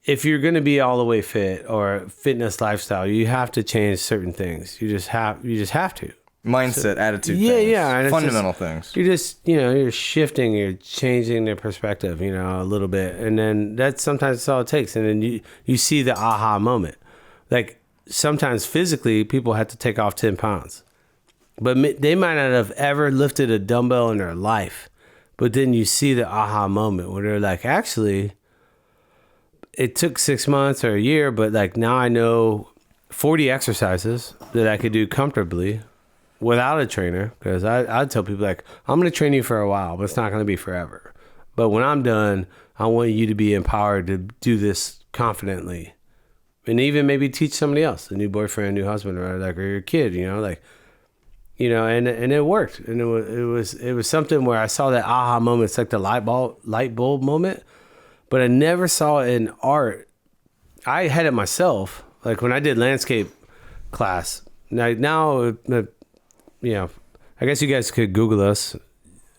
if you're going to be all the way fit or fitness lifestyle, you have to change certain things. You just have to. Mindset, attitude, yeah, things. Yeah, and fundamental things. You're just, you're shifting, you're changing their perspective, a little bit, and then that's sometimes all it takes. And then you see the aha moment. Like, sometimes physically, people have to take off 10 pounds, but they might not have ever lifted a dumbbell in their life. But then you see the aha moment where they're like, actually, it took 6 months or a year, but like, now I know 40 exercises that I could do comfortably without a trainer, because I'd tell people, like, I'm going to train you for a while, but it's not going to be forever. But when I'm done, I want you to be empowered to do this confidently, and even maybe teach somebody else, a new boyfriend, new husband, or your kid, and it worked. And it was something where I saw that aha moment. It's like the light bulb moment, but I never saw it in art. I had it myself, like when I did landscape class. Now, I guess you guys could Google us.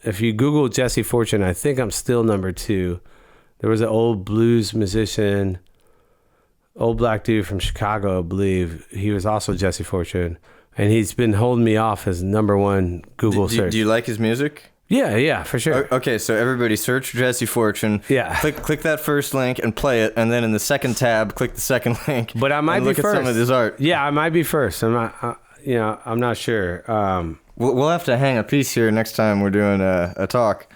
If you Google Jesse Fortune, I think I'm still number 2. There was an old blues musician, old black dude from Chicago, I believe. He was also Jesse Fortune, and he's been holding me off as number 1 Google search. Do you like his music? Yeah, for sure. Okay, so everybody search Jesse Fortune. Yeah. Click that first link and play it, and then in the second tab, click the second link. But I might be look first. At some of his art. Yeah, I might be first. I'm not. I'm not sure. We'll have to hang a piece here next time we're doing a talk.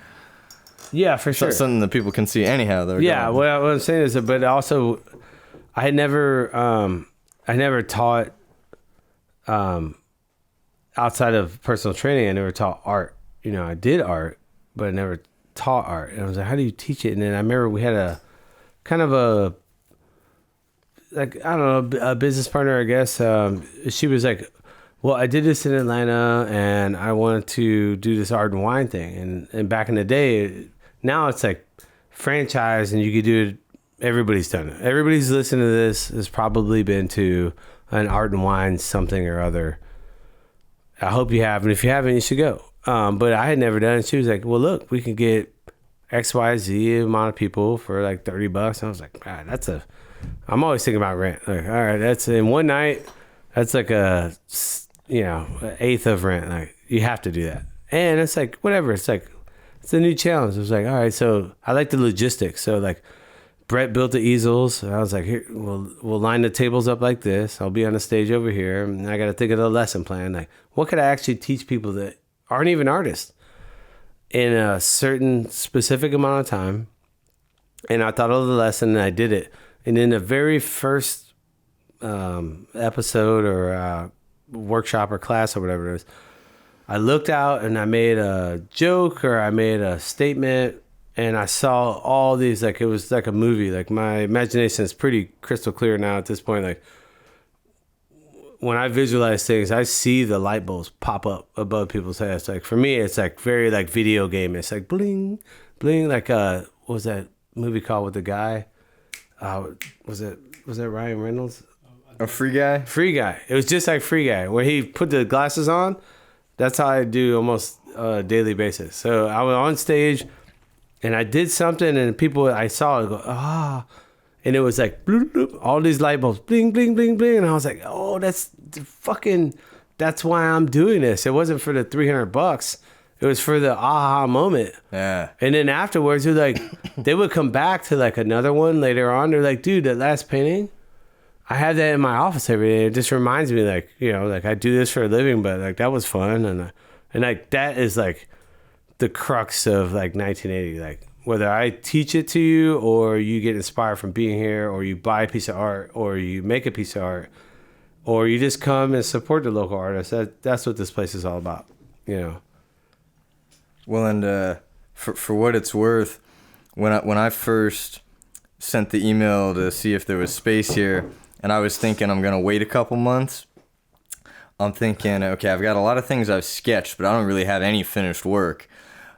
Yeah, for sure. Something that people can see anyhow. Though. Yeah, what I'm saying is, but also, I never taught, outside of personal training. I never taught art. You know, I did art, but I never taught art. And I was like, how do you teach it? And then I remember we had a kind of a, like, I don't know, a business partner, I guess. She was like, well, I did this in Atlanta and I wanted to do this art and wine thing. And back in the day, now it's like franchise and you could do it. Everybody's done it. Everybody's listening to this has probably been to an art and wine something or other. I hope you have. And if you haven't, you should go. But I had never done it. She was like, well, look, we can get X, Y, Z amount of people for like $30. And I was like, God, I'm always thinking about rent. Like, all right, that's in one night. That's like an eighth of rent. Like, you have to do that. And it's like, whatever. It's like, it's a new challenge. It was like, all right, so I like the logistics. So like, Brett built the easels. And I was like, here, we'll line the tables up like this. I'll be on the stage over here. And I got to think of the lesson plan. Like, what could I actually teach people that aren't even artists in a certain specific amount of time? And I thought of the lesson and I did it. And in the very first episode or workshop or class or whatever it is, I looked out and I made a joke or I made a statement and I saw all these, like, it was like a movie. Like, my imagination is pretty crystal clear now at this point. Like, when I visualize things, I see the light bulbs pop up above people's heads. Like, for me, it's like very like video game. It's like bling, bling. Like, what was that movie called with the guy? Was it Ryan Reynolds? A Free Guy? Free Guy. It was just like Free Guy. When he put the glasses on, that's how I do almost a daily basis. So I was on stage and I did something and people I saw go, ah. And it was like, bloop, bloop, all these light bulbs, bling, bling, bling, bling. And I was like, oh, that's why I'm doing this. It wasn't for the $300. It was for the aha moment. Yeah. And then afterwards, it was like, they would come back to like another one later on. They're like, dude, that last painting, I have that in my office every day. It just reminds me, like, you know, like I do this for a living, but like that was fun. And like that is like the crux of like 1980. Like, whether I teach it to you or you get inspired from being here or you buy a piece of art or you make a piece of art or you just come and support the local artists, that's what this place is all about, you know. Well, and for what it's worth, when I first sent the email to see if there was space here, and I was thinking I'm gonna wait a couple months, I'm thinking, okay, I've got a lot of things I've sketched, but I don't really have any finished work.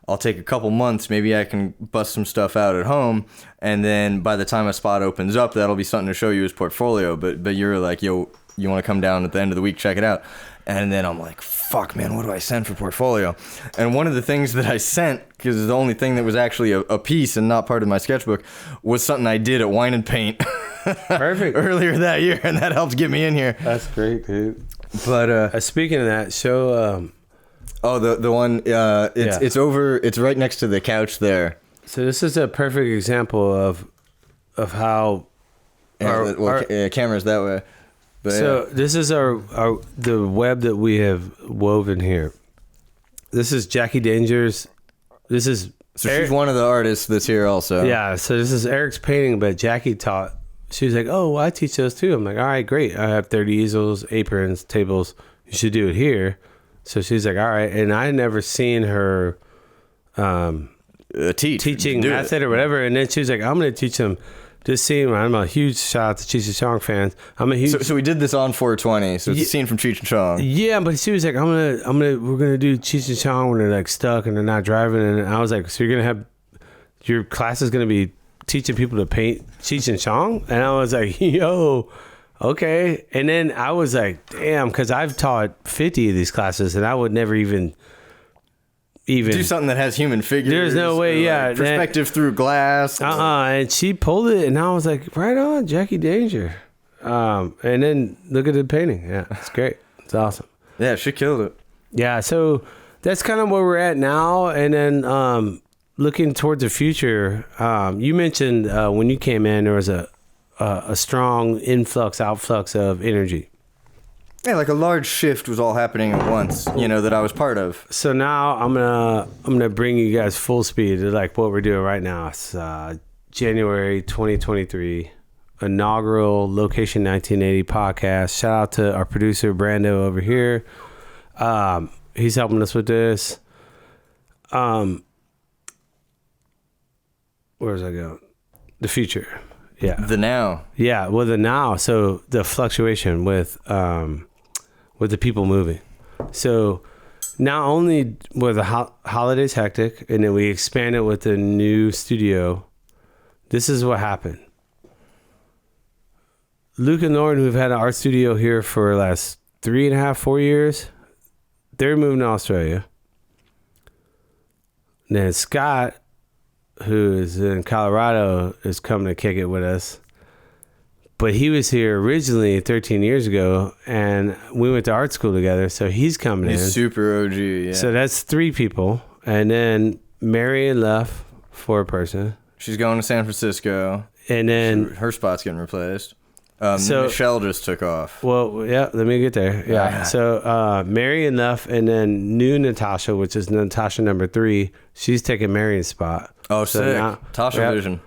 I'll take a couple months, maybe I can bust some stuff out at home, and then by the time a spot opens up, that'll be something to show you as portfolio. But you're like, yo, you want to come down at the end of the week, check it out. And then I'm like, fuck, man, what do I send for portfolio? And one of the things that I sent, because the only thing that was actually a piece and not part of my sketchbook, was something I did at Wine and Paint. Perfect. Earlier that year, and that helped get me in here. That's great, dude. But speaking of that, show... oh, the one, it's over, it's right next to the couch there. So this is a perfect example of how... camera's that way. But so this is the web that we have woven here. This is Jackie Danger's. This is... So she's one of the artists that's here also. Yeah, so this is Eric's painting, but Jackie taught. She was like, oh, well, I teach those too. I'm like, all right, great. I have 30 easels, aprons, tables. You should do it here. So she's like, all right. And I had never seen her teaching method or whatever. And then she was like, I'm going to teach them this scene. I'm a huge shout out to Cheech and Chong fans. I'm a huge. So we did this on 420. So it's a scene from Cheech and Chong. Yeah, but she was like, we're gonna do Cheech and Chong when they're like stuck and they're not driving. And I was like, so you're gonna have your class is gonna be teaching people to paint Cheech and Chong? And I was like, yo, okay. And then I was like, damn, because I've taught 50 of these classes and I would never even do something that has human figures. There's no way, yeah. Like perspective through glass. And she pulled it, and I was like, right on, Jackie Danger. And then look at the painting. Yeah, it's great. It's awesome. Yeah, she killed it. Yeah, so that's kind of where we're at now. And then looking towards the future, you mentioned when you came in, there was a strong influx, outflux of energy. Yeah, like a large shift was all happening at once, that I was part of. So now I'm gonna bring you guys full speed to like what we're doing right now. It's January 2023, inaugural Location 1980 podcast. Shout out to our producer Brando over here. He's helping us with this. Where's I going? The future. Yeah. The now. Yeah. Well, the now. So the fluctuation with the people moving. So not only were the holidays hectic, and then we expanded with the new studio. This is what happened. Luke and Lauren, who've had an art studio here for the last 3.5, 4 years, they're moving to Australia. And then Scott, who is in Colorado, is coming to kick it with us. But he was here originally 13 years ago, and we went to art school together, so he's coming in. He's super OG, yeah. So that's 3 people. And then Marion left for a person. She's going to San Francisco. And then... her spot's getting replaced. So Michelle just took off. Well, yeah, let me get there. Yeah. So Marion left, and then new Natasha, which is Natasha number 3, she's taking Marion's spot. Oh, so sick. Now, Tasha Vision.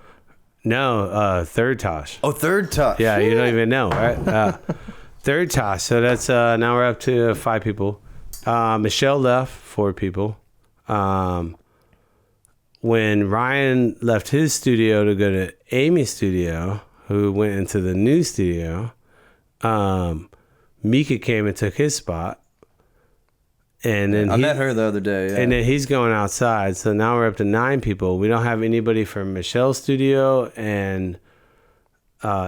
No, third Tosh. Oh, third Tosh. Yeah, you don't even know, right? Third Tosh. So that's now we're up to 5 people. Michelle left, 4 people. When Ryan left his studio to go to Amy's studio, who went into the new studio, Mika came and took his spot. And then I met her the other day. Yeah. And then he's going outside. So now we're up to 9 people. We don't have anybody from Michelle's studio, and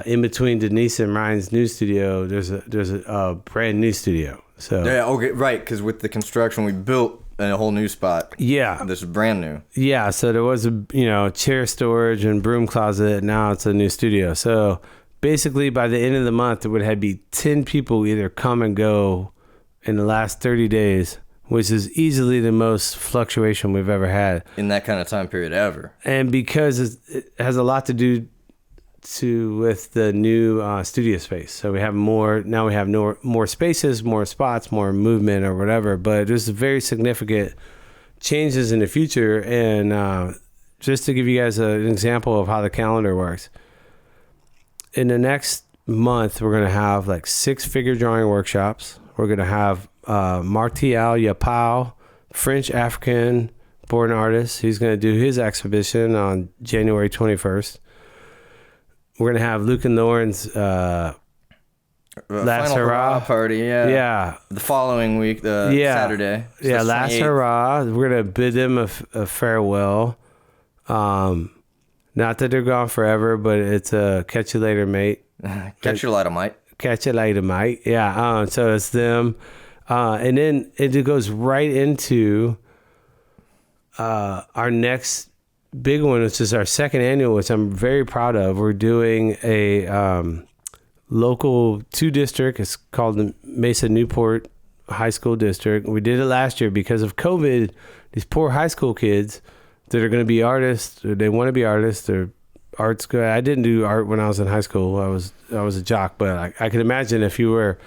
in between Denise and Ryan's new studio, there's a brand new studio. So yeah, okay, right. Because with the construction, we built a whole new spot. Yeah, this is brand new. Yeah, so there was a chair storage and broom closet. Now it's a new studio. So basically, by the end of the month, there would be 10 people either come and go in the last 30 days, which is easily the most fluctuation we've ever had in that kind of time period ever. And because it has a lot to do with the new studio space. So we have more spaces, more spots, more movement or whatever, but there's very significant changes in the future. And just to give you guys an example of how the calendar works, in the next month, we're going to have like 6 figure drawing workshops. We're going to have Martial Yapao, French African born artist. He's going to do his exhibition on January 21st. We're going to have Luke and Lauren's Last Hurrah party. Yeah. The following week, Saturday. So Last Hurrah. We're going to bid them a farewell. Not that they're gone forever, but it's a catch you later, mate. Catch you later, mate. Catch you later, mate. Yeah. So it's them. And then it goes right into our next big one, which is our second annual, which I'm very proud of. We're doing a local 2 district. It's called the Mesa Newport High School District. We did it last year because of COVID. These poor high school kids that are going to be artists, or they want to be artists, or art's good. I didn't do art when I was in high school. I was a jock, but I can imagine if you were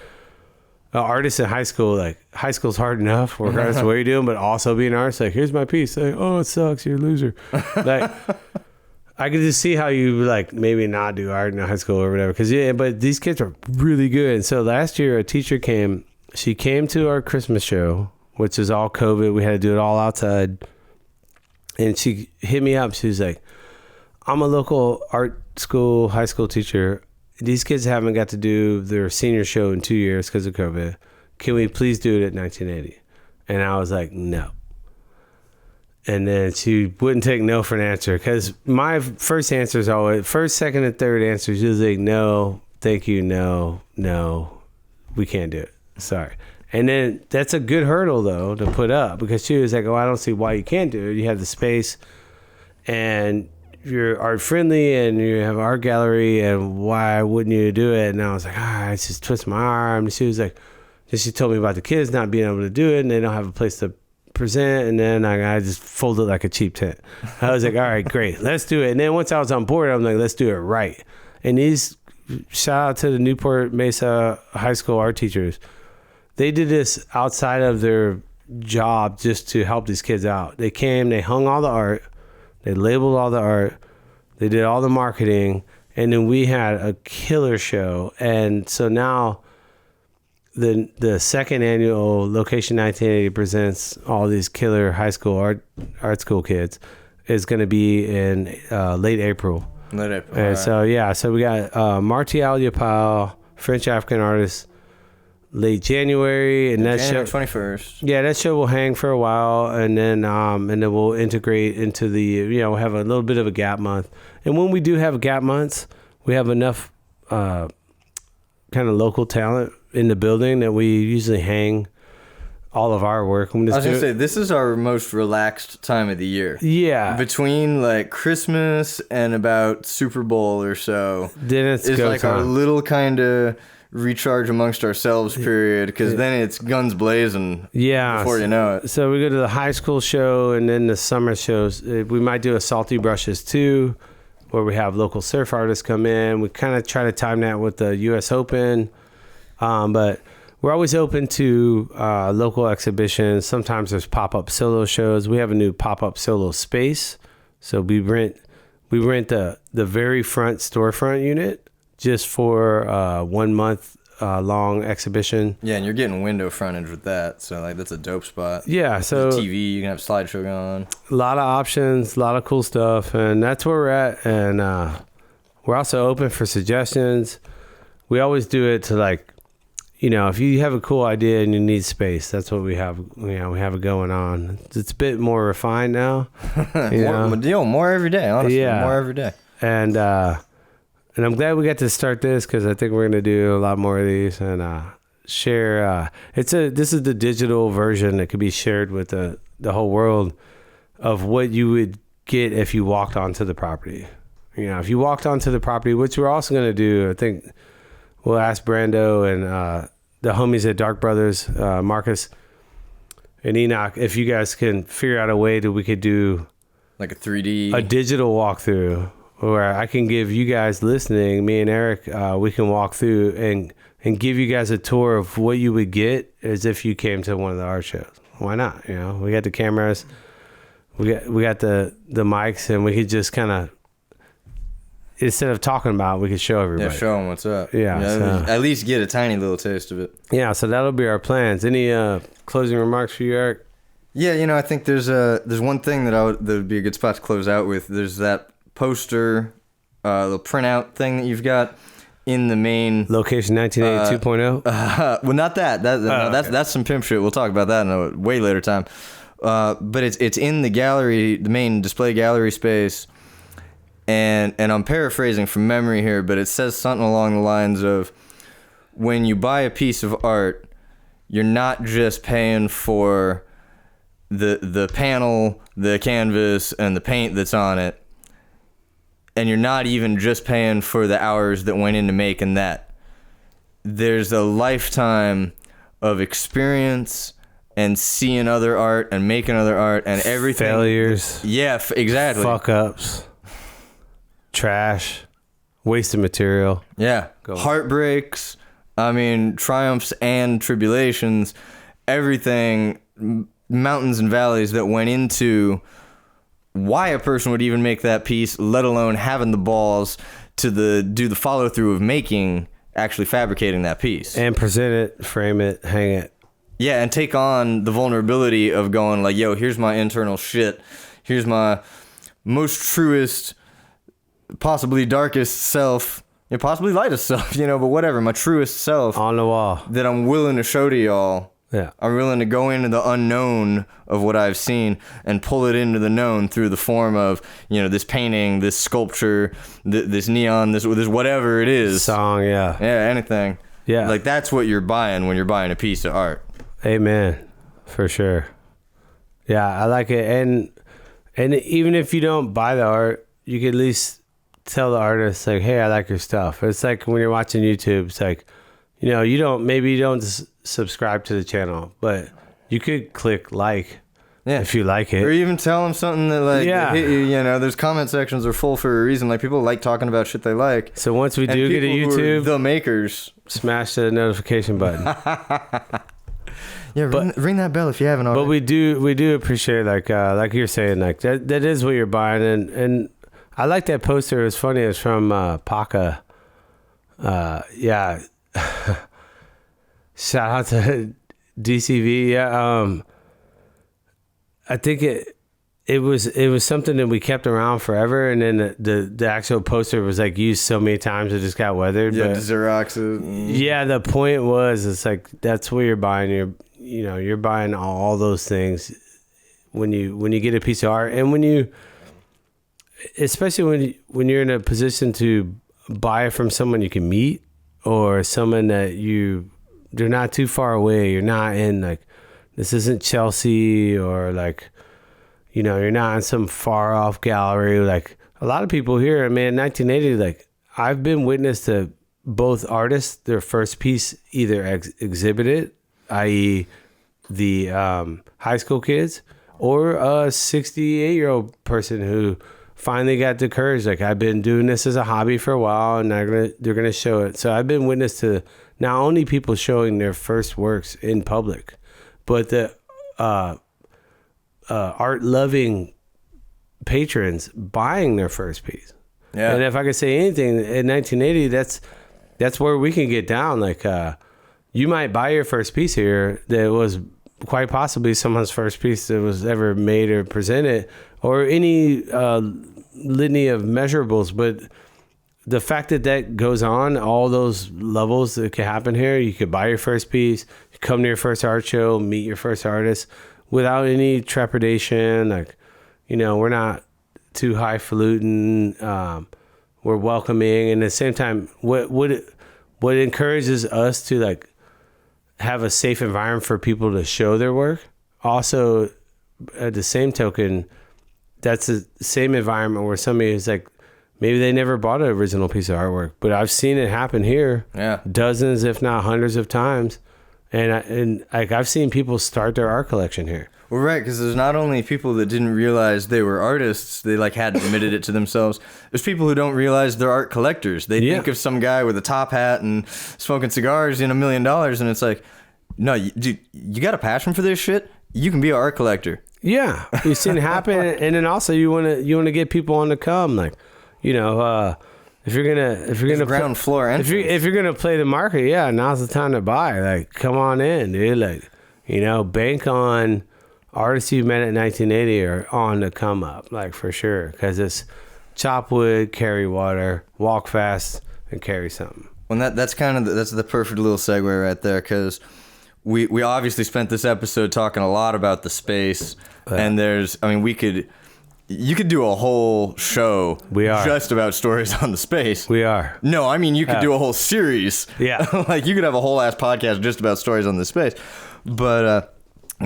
an artist in high school, like high school's hard enough, regardless of what you're doing, but also being an artist, like here's my piece, like oh it sucks, you're a loser. Like I could just see how you like maybe not do art in high school or whatever, because but these kids are really good. And so last year a teacher came. She came to our Christmas show, which is all COVID. We had to do it all outside, and she hit me up. She was like, I'm a local art school, high school teacher. These kids haven't got to do their senior show in 2 years because of COVID. Can we please do it at 1980? And I was like, no. And then she wouldn't take no for an answer, because my first answer is always, first, second, and third answer is usually no, thank you, no, we can't do it. Sorry. And then that's a good hurdle, though, to put up, because she was like, oh, I don't see why you can't do it. You have the space, and you're art friendly, and you have an art gallery, and why wouldn't you do it? And I was like, I just twist my arm. And she was like, then she told me about the kids not being able to do it, and they don't have a place to present. And then I just folded like a cheap tent. I was like, all right, great, let's do it. And then once I was on board, I'm like, let's do it right. And these, shout out to the Newport Mesa High School art teachers. they did this outside of their job just to help these kids out. They came, they hung all the art, they labeled all the art, they did all the marketing, and then we had a killer show. And so now the second annual Location 1980 presents all these killer high school art school kids is going to be in late April. Late April. And so we got Marty Al-Yapal, French African artist, late January, and that January show 21st. Yeah, that show will hang for a while, and then we'll integrate into the we'll have a little bit of a gap month. And when we do have gap months, we have enough kind of local talent in the building that we usually hang all of our work. I was gonna say, this is our most relaxed time of the year. Yeah, between like Christmas and about Super Bowl or so, then it's like time. Our little kind of recharge amongst ourselves period, because then it's guns blazing. Yeah, before you know it. So we go to the high school show, and then the summer shows. We might do a Salty Brushes too, where we have local surf artists come in. We kind of try to time that with the U.S. Open, but we're always open to local exhibitions. Sometimes there's pop-up solo shows. We have a new pop-up solo space, so we rent the very front storefront unit just for 1 month long exhibition. Yeah, and you're getting window frontage with that, so like that's a dope spot. Yeah, so there's TV, you can have slideshow going on. A lot of options, a lot of cool stuff, and that's where we're at. And we're also open for suggestions. We always do it to like, if you have a cool idea and you need space, that's what we have. We have it going on. It's a bit more refined now. More every day, honestly. Yeah. More every day. And I'm glad we got to start this, because I think we're going to do a lot more of these and share. This is the digital version that could be shared with the whole world of what you would get if you walked onto the property. If you walked onto the property, which we're also going to do, I think we'll ask Brando and the homies at Dark Brothers, Marcus and Enoch, if you guys can figure out a way that we could do like a 3D, a digital walkthrough, where I can give you guys listening, me and Eric, we can walk through and give you guys a tour of what you would get as if you came to one of the art shows. Why not? We got the cameras, we got the mics, and we could just kind of, instead of talking about it, we could show everybody. Yeah, show them what's up. Yeah, so, at least get a tiny little taste of it. Yeah, so that'll be our plans. Any closing remarks for you, Eric? Yeah, I think there's one thing that would be a good spot to close out with. There's that poster, the printout thing that you've got in the main Location 1980 2.0. Well, not that. Okay. That's some pimp shit. We'll talk about that in a way later time. But it's in the gallery, the main display gallery space. And I'm paraphrasing from memory here, but it says something along the lines of, when you buy a piece of art, you're not just paying for the panel, the canvas, and the paint that's on it, and you're not even just paying for the hours that went into making that. There's a lifetime of experience and seeing other art and making other art and everything. Failures. Yeah, exactly. Fuck ups. Trash, wasted material. Yeah, heartbreaks, triumphs and tribulations, everything, mountains and valleys that went into why a person would even make that piece, let alone having the balls to do the follow through of actually fabricating that piece. And present it, frame it, hang it. Yeah, and take on the vulnerability of going like, yo, here's my internal shit. Here's my most truest, possibly darkest self, possibly lightest self, but whatever, my truest self on the wall that I'm willing to show to y'all. Yeah, I'm willing to go into the unknown of what I've seen and pull it into the known through the form of this painting, this sculpture, this neon, this whatever it is, song, anything. Yeah, like that's what you're buying when you're buying a piece of art. Amen, for sure. Yeah, I like it, and even if you don't buy the art, you can at least tell the artist, like, hey, I like your stuff. It's like when you're watching YouTube, it's like, you don't subscribe to the channel, but you could click like if you like it, or even tell them something that that hit you. There's comment sections are full for a reason. Like, people like talking about shit they like. So once we do get a YouTube, the makers, smash the notification button. Yeah, ring that bell if you haven't already. But we do appreciate like you're saying, like that is what you're buying, and I like that poster. It was funny. It's from Paca. Yeah. Shout out to DCV. Yeah. I think it was something that we kept around forever, and then the actual poster was like used so many times it just got weathered. Yeah, but Xerox. Yeah, the point was, it's like that's what you're buying. You're buying all those things when you get a piece of art, and especially when you're in a position to buy it from someone you can meet, or someone that they're not too far away. You're not in like, this isn't Chelsea, or like, you're not in some far off gallery. Like a lot of people here, man, 1980, like I've been witness to both artists, their first piece either exhibited, i.e. the high school kids, or a 68-year-old person who finally got the courage. Like, I've been doing this as a hobby for a while, and they're gonna show it. So I've been witness to not only people showing their first works in public, but the art-loving patrons buying their first piece. Yeah. And if I could say anything, in 1980, that's where we can get down. Like, you might buy your first piece here that was quite possibly someone's first piece that was ever made or presented, or any litany of measurables. But the fact that goes on, all those levels that could happen here, you could buy your first piece, come to your first art show, meet your first artist without any trepidation. Like, we're not too highfalutin. We're welcoming, and at the same time, what encourages us to like have a safe environment for people to show their work. Also, at the same token, that's the same environment where somebody is like, maybe they never bought an original piece of artwork, but I've seen it happen here, dozens, if not hundreds of times, and I've seen people start their art collection here. Well, right, because there's not only people that didn't realize they were artists, they like hadn't admitted it to themselves. There's people who don't realize they're art collectors. They think of some guy with a top hat and smoking cigars in $1 million, and it's like, no, dude, you got a passion for this shit? You can be an art collector. Yeah, you've seen it happen, and then also you want to get people on to come, like, if you're gonna ground floor entrance. if you're gonna play the market, now's the time to buy. Like, come on in, dude. Like, bank on artists you met at 1980 are on the come up, like, for sure, because it's chop wood, carry water, walk fast, and carry something. Well, that's the perfect little segue right there, because we obviously spent this episode talking a lot about the space, and you could do a whole show just about stories on the space. We are. No, I mean, you could do a whole series. Yeah. Like, you could have a whole ass podcast just about stories on the space. But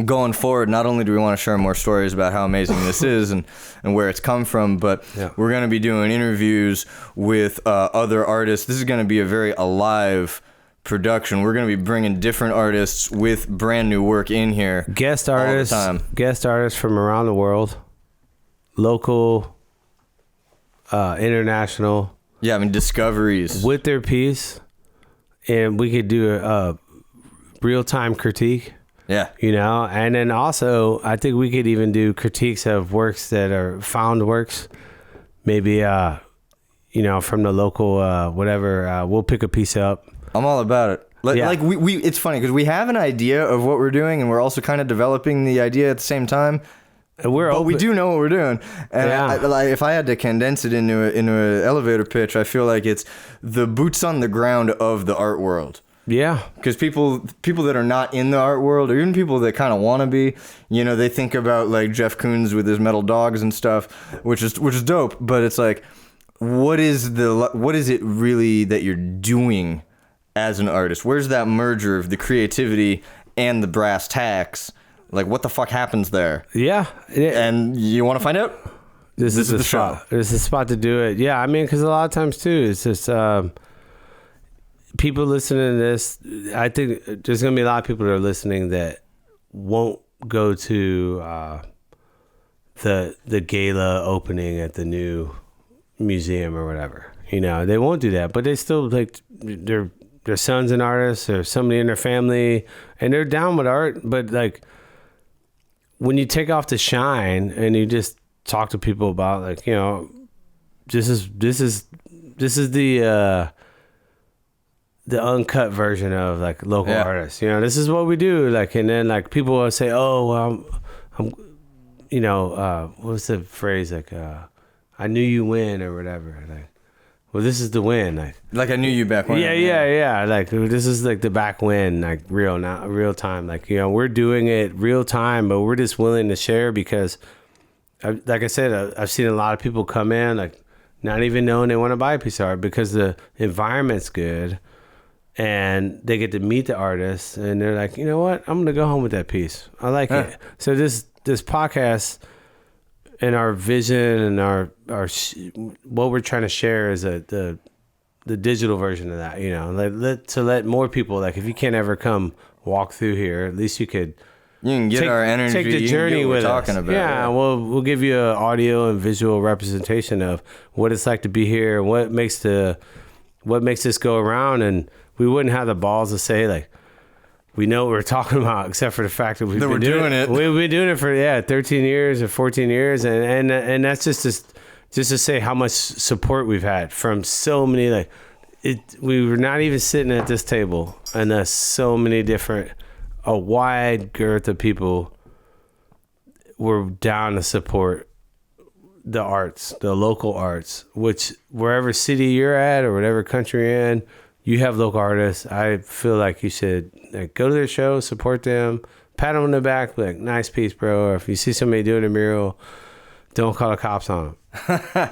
going forward, not only do we want to share more stories about how amazing this is and where it's come from, but we're going to be doing interviews with other artists. This is going to be a very alive production. We're going to be bringing different artists with brand new work in here. Guest artists from around the world. Local, international. Yeah, I mean, discoveries. With their piece. And we could do a real-time critique. Yeah. And then also, I think we could even do critiques of works that are found works. Maybe, from the local, whatever. We'll pick a piece up. I'm all about it. Like, we it's funny because we have an idea of what we're doing, and we're also kind of developing the idea at the same time. But we do know what we're doing. And if I had to condense it into an elevator pitch, I feel like it's the boots on the ground of the art world. Yeah. Because people that are not in the art world, or even people that kind of want to be, they think about like Jeff Koons with his metal dogs and stuff, which is dope. But it's like, what is it really that you're doing as an artist? Where's that merger of the creativity and the brass tacks? Like, what the fuck happens there? Yeah. And you want to find out? This is the spot. This is the spot to do it. Yeah, I mean, because a lot of times, too, it's just people listening to this. I think there's going to be a lot of people that are listening that won't go to the gala opening at the new museum or whatever. They won't do that. But they still, like, they're their son's an artist or somebody in their family, and they're down with art. But like when you take off the shine and you just talk to people about like, you know, this is the uncut version of like local artists. You know, this is what we do. Like, and then like people will say, oh, well, I'm you know, what's the phrase? Like, I knew you win or whatever. Like, well, this is the win. Like I knew you back when. Yeah. Like this is like the back win, like real time. Like, you know, we're doing it real time, but we're just willing to share because, like I said, I've seen a lot of people come in like not even knowing they want to buy a piece of art because the environment's good, and they get to meet the artists, and they're like, you know what, I'm gonna go home with that piece. I like it. So this podcast and our vision and our what we're trying to share is the digital version of that, you know, let more people, like if you can't ever come walk through here, at least you can get our energy, take the journey with us. Talking about. Yeah, we'll give you an audio and visual representation of what it's like to be here, what makes this go around, and we wouldn't have the balls to say like we know what we're talking about, except for the fact that we've been doing it. We've been doing it for 13 years or 14 years, and that's just to say how much support we've had from so many. Like we were not even sitting at this table, and there's so many different, a wide girth of people were down to support the arts, the local arts, which wherever city you're at or whatever country you're in, you have local artists. I feel like you should like go to their show, support them, pat them on the back, be like, nice piece, bro. Or if you see somebody doing a mural, don't call the cops on them.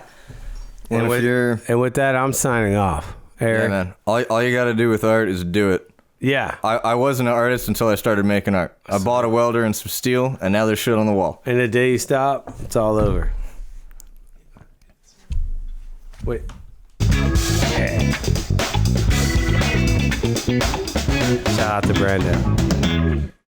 And with that, I'm signing off. Erik. Yeah, man. All you got to do with art is do it. Yeah. I wasn't an artist until I started making art. I bought a welder and some steel, and now there's shit on the wall. And the day you stop, it's all over. Wait. Yeah. Shout out to Brandon.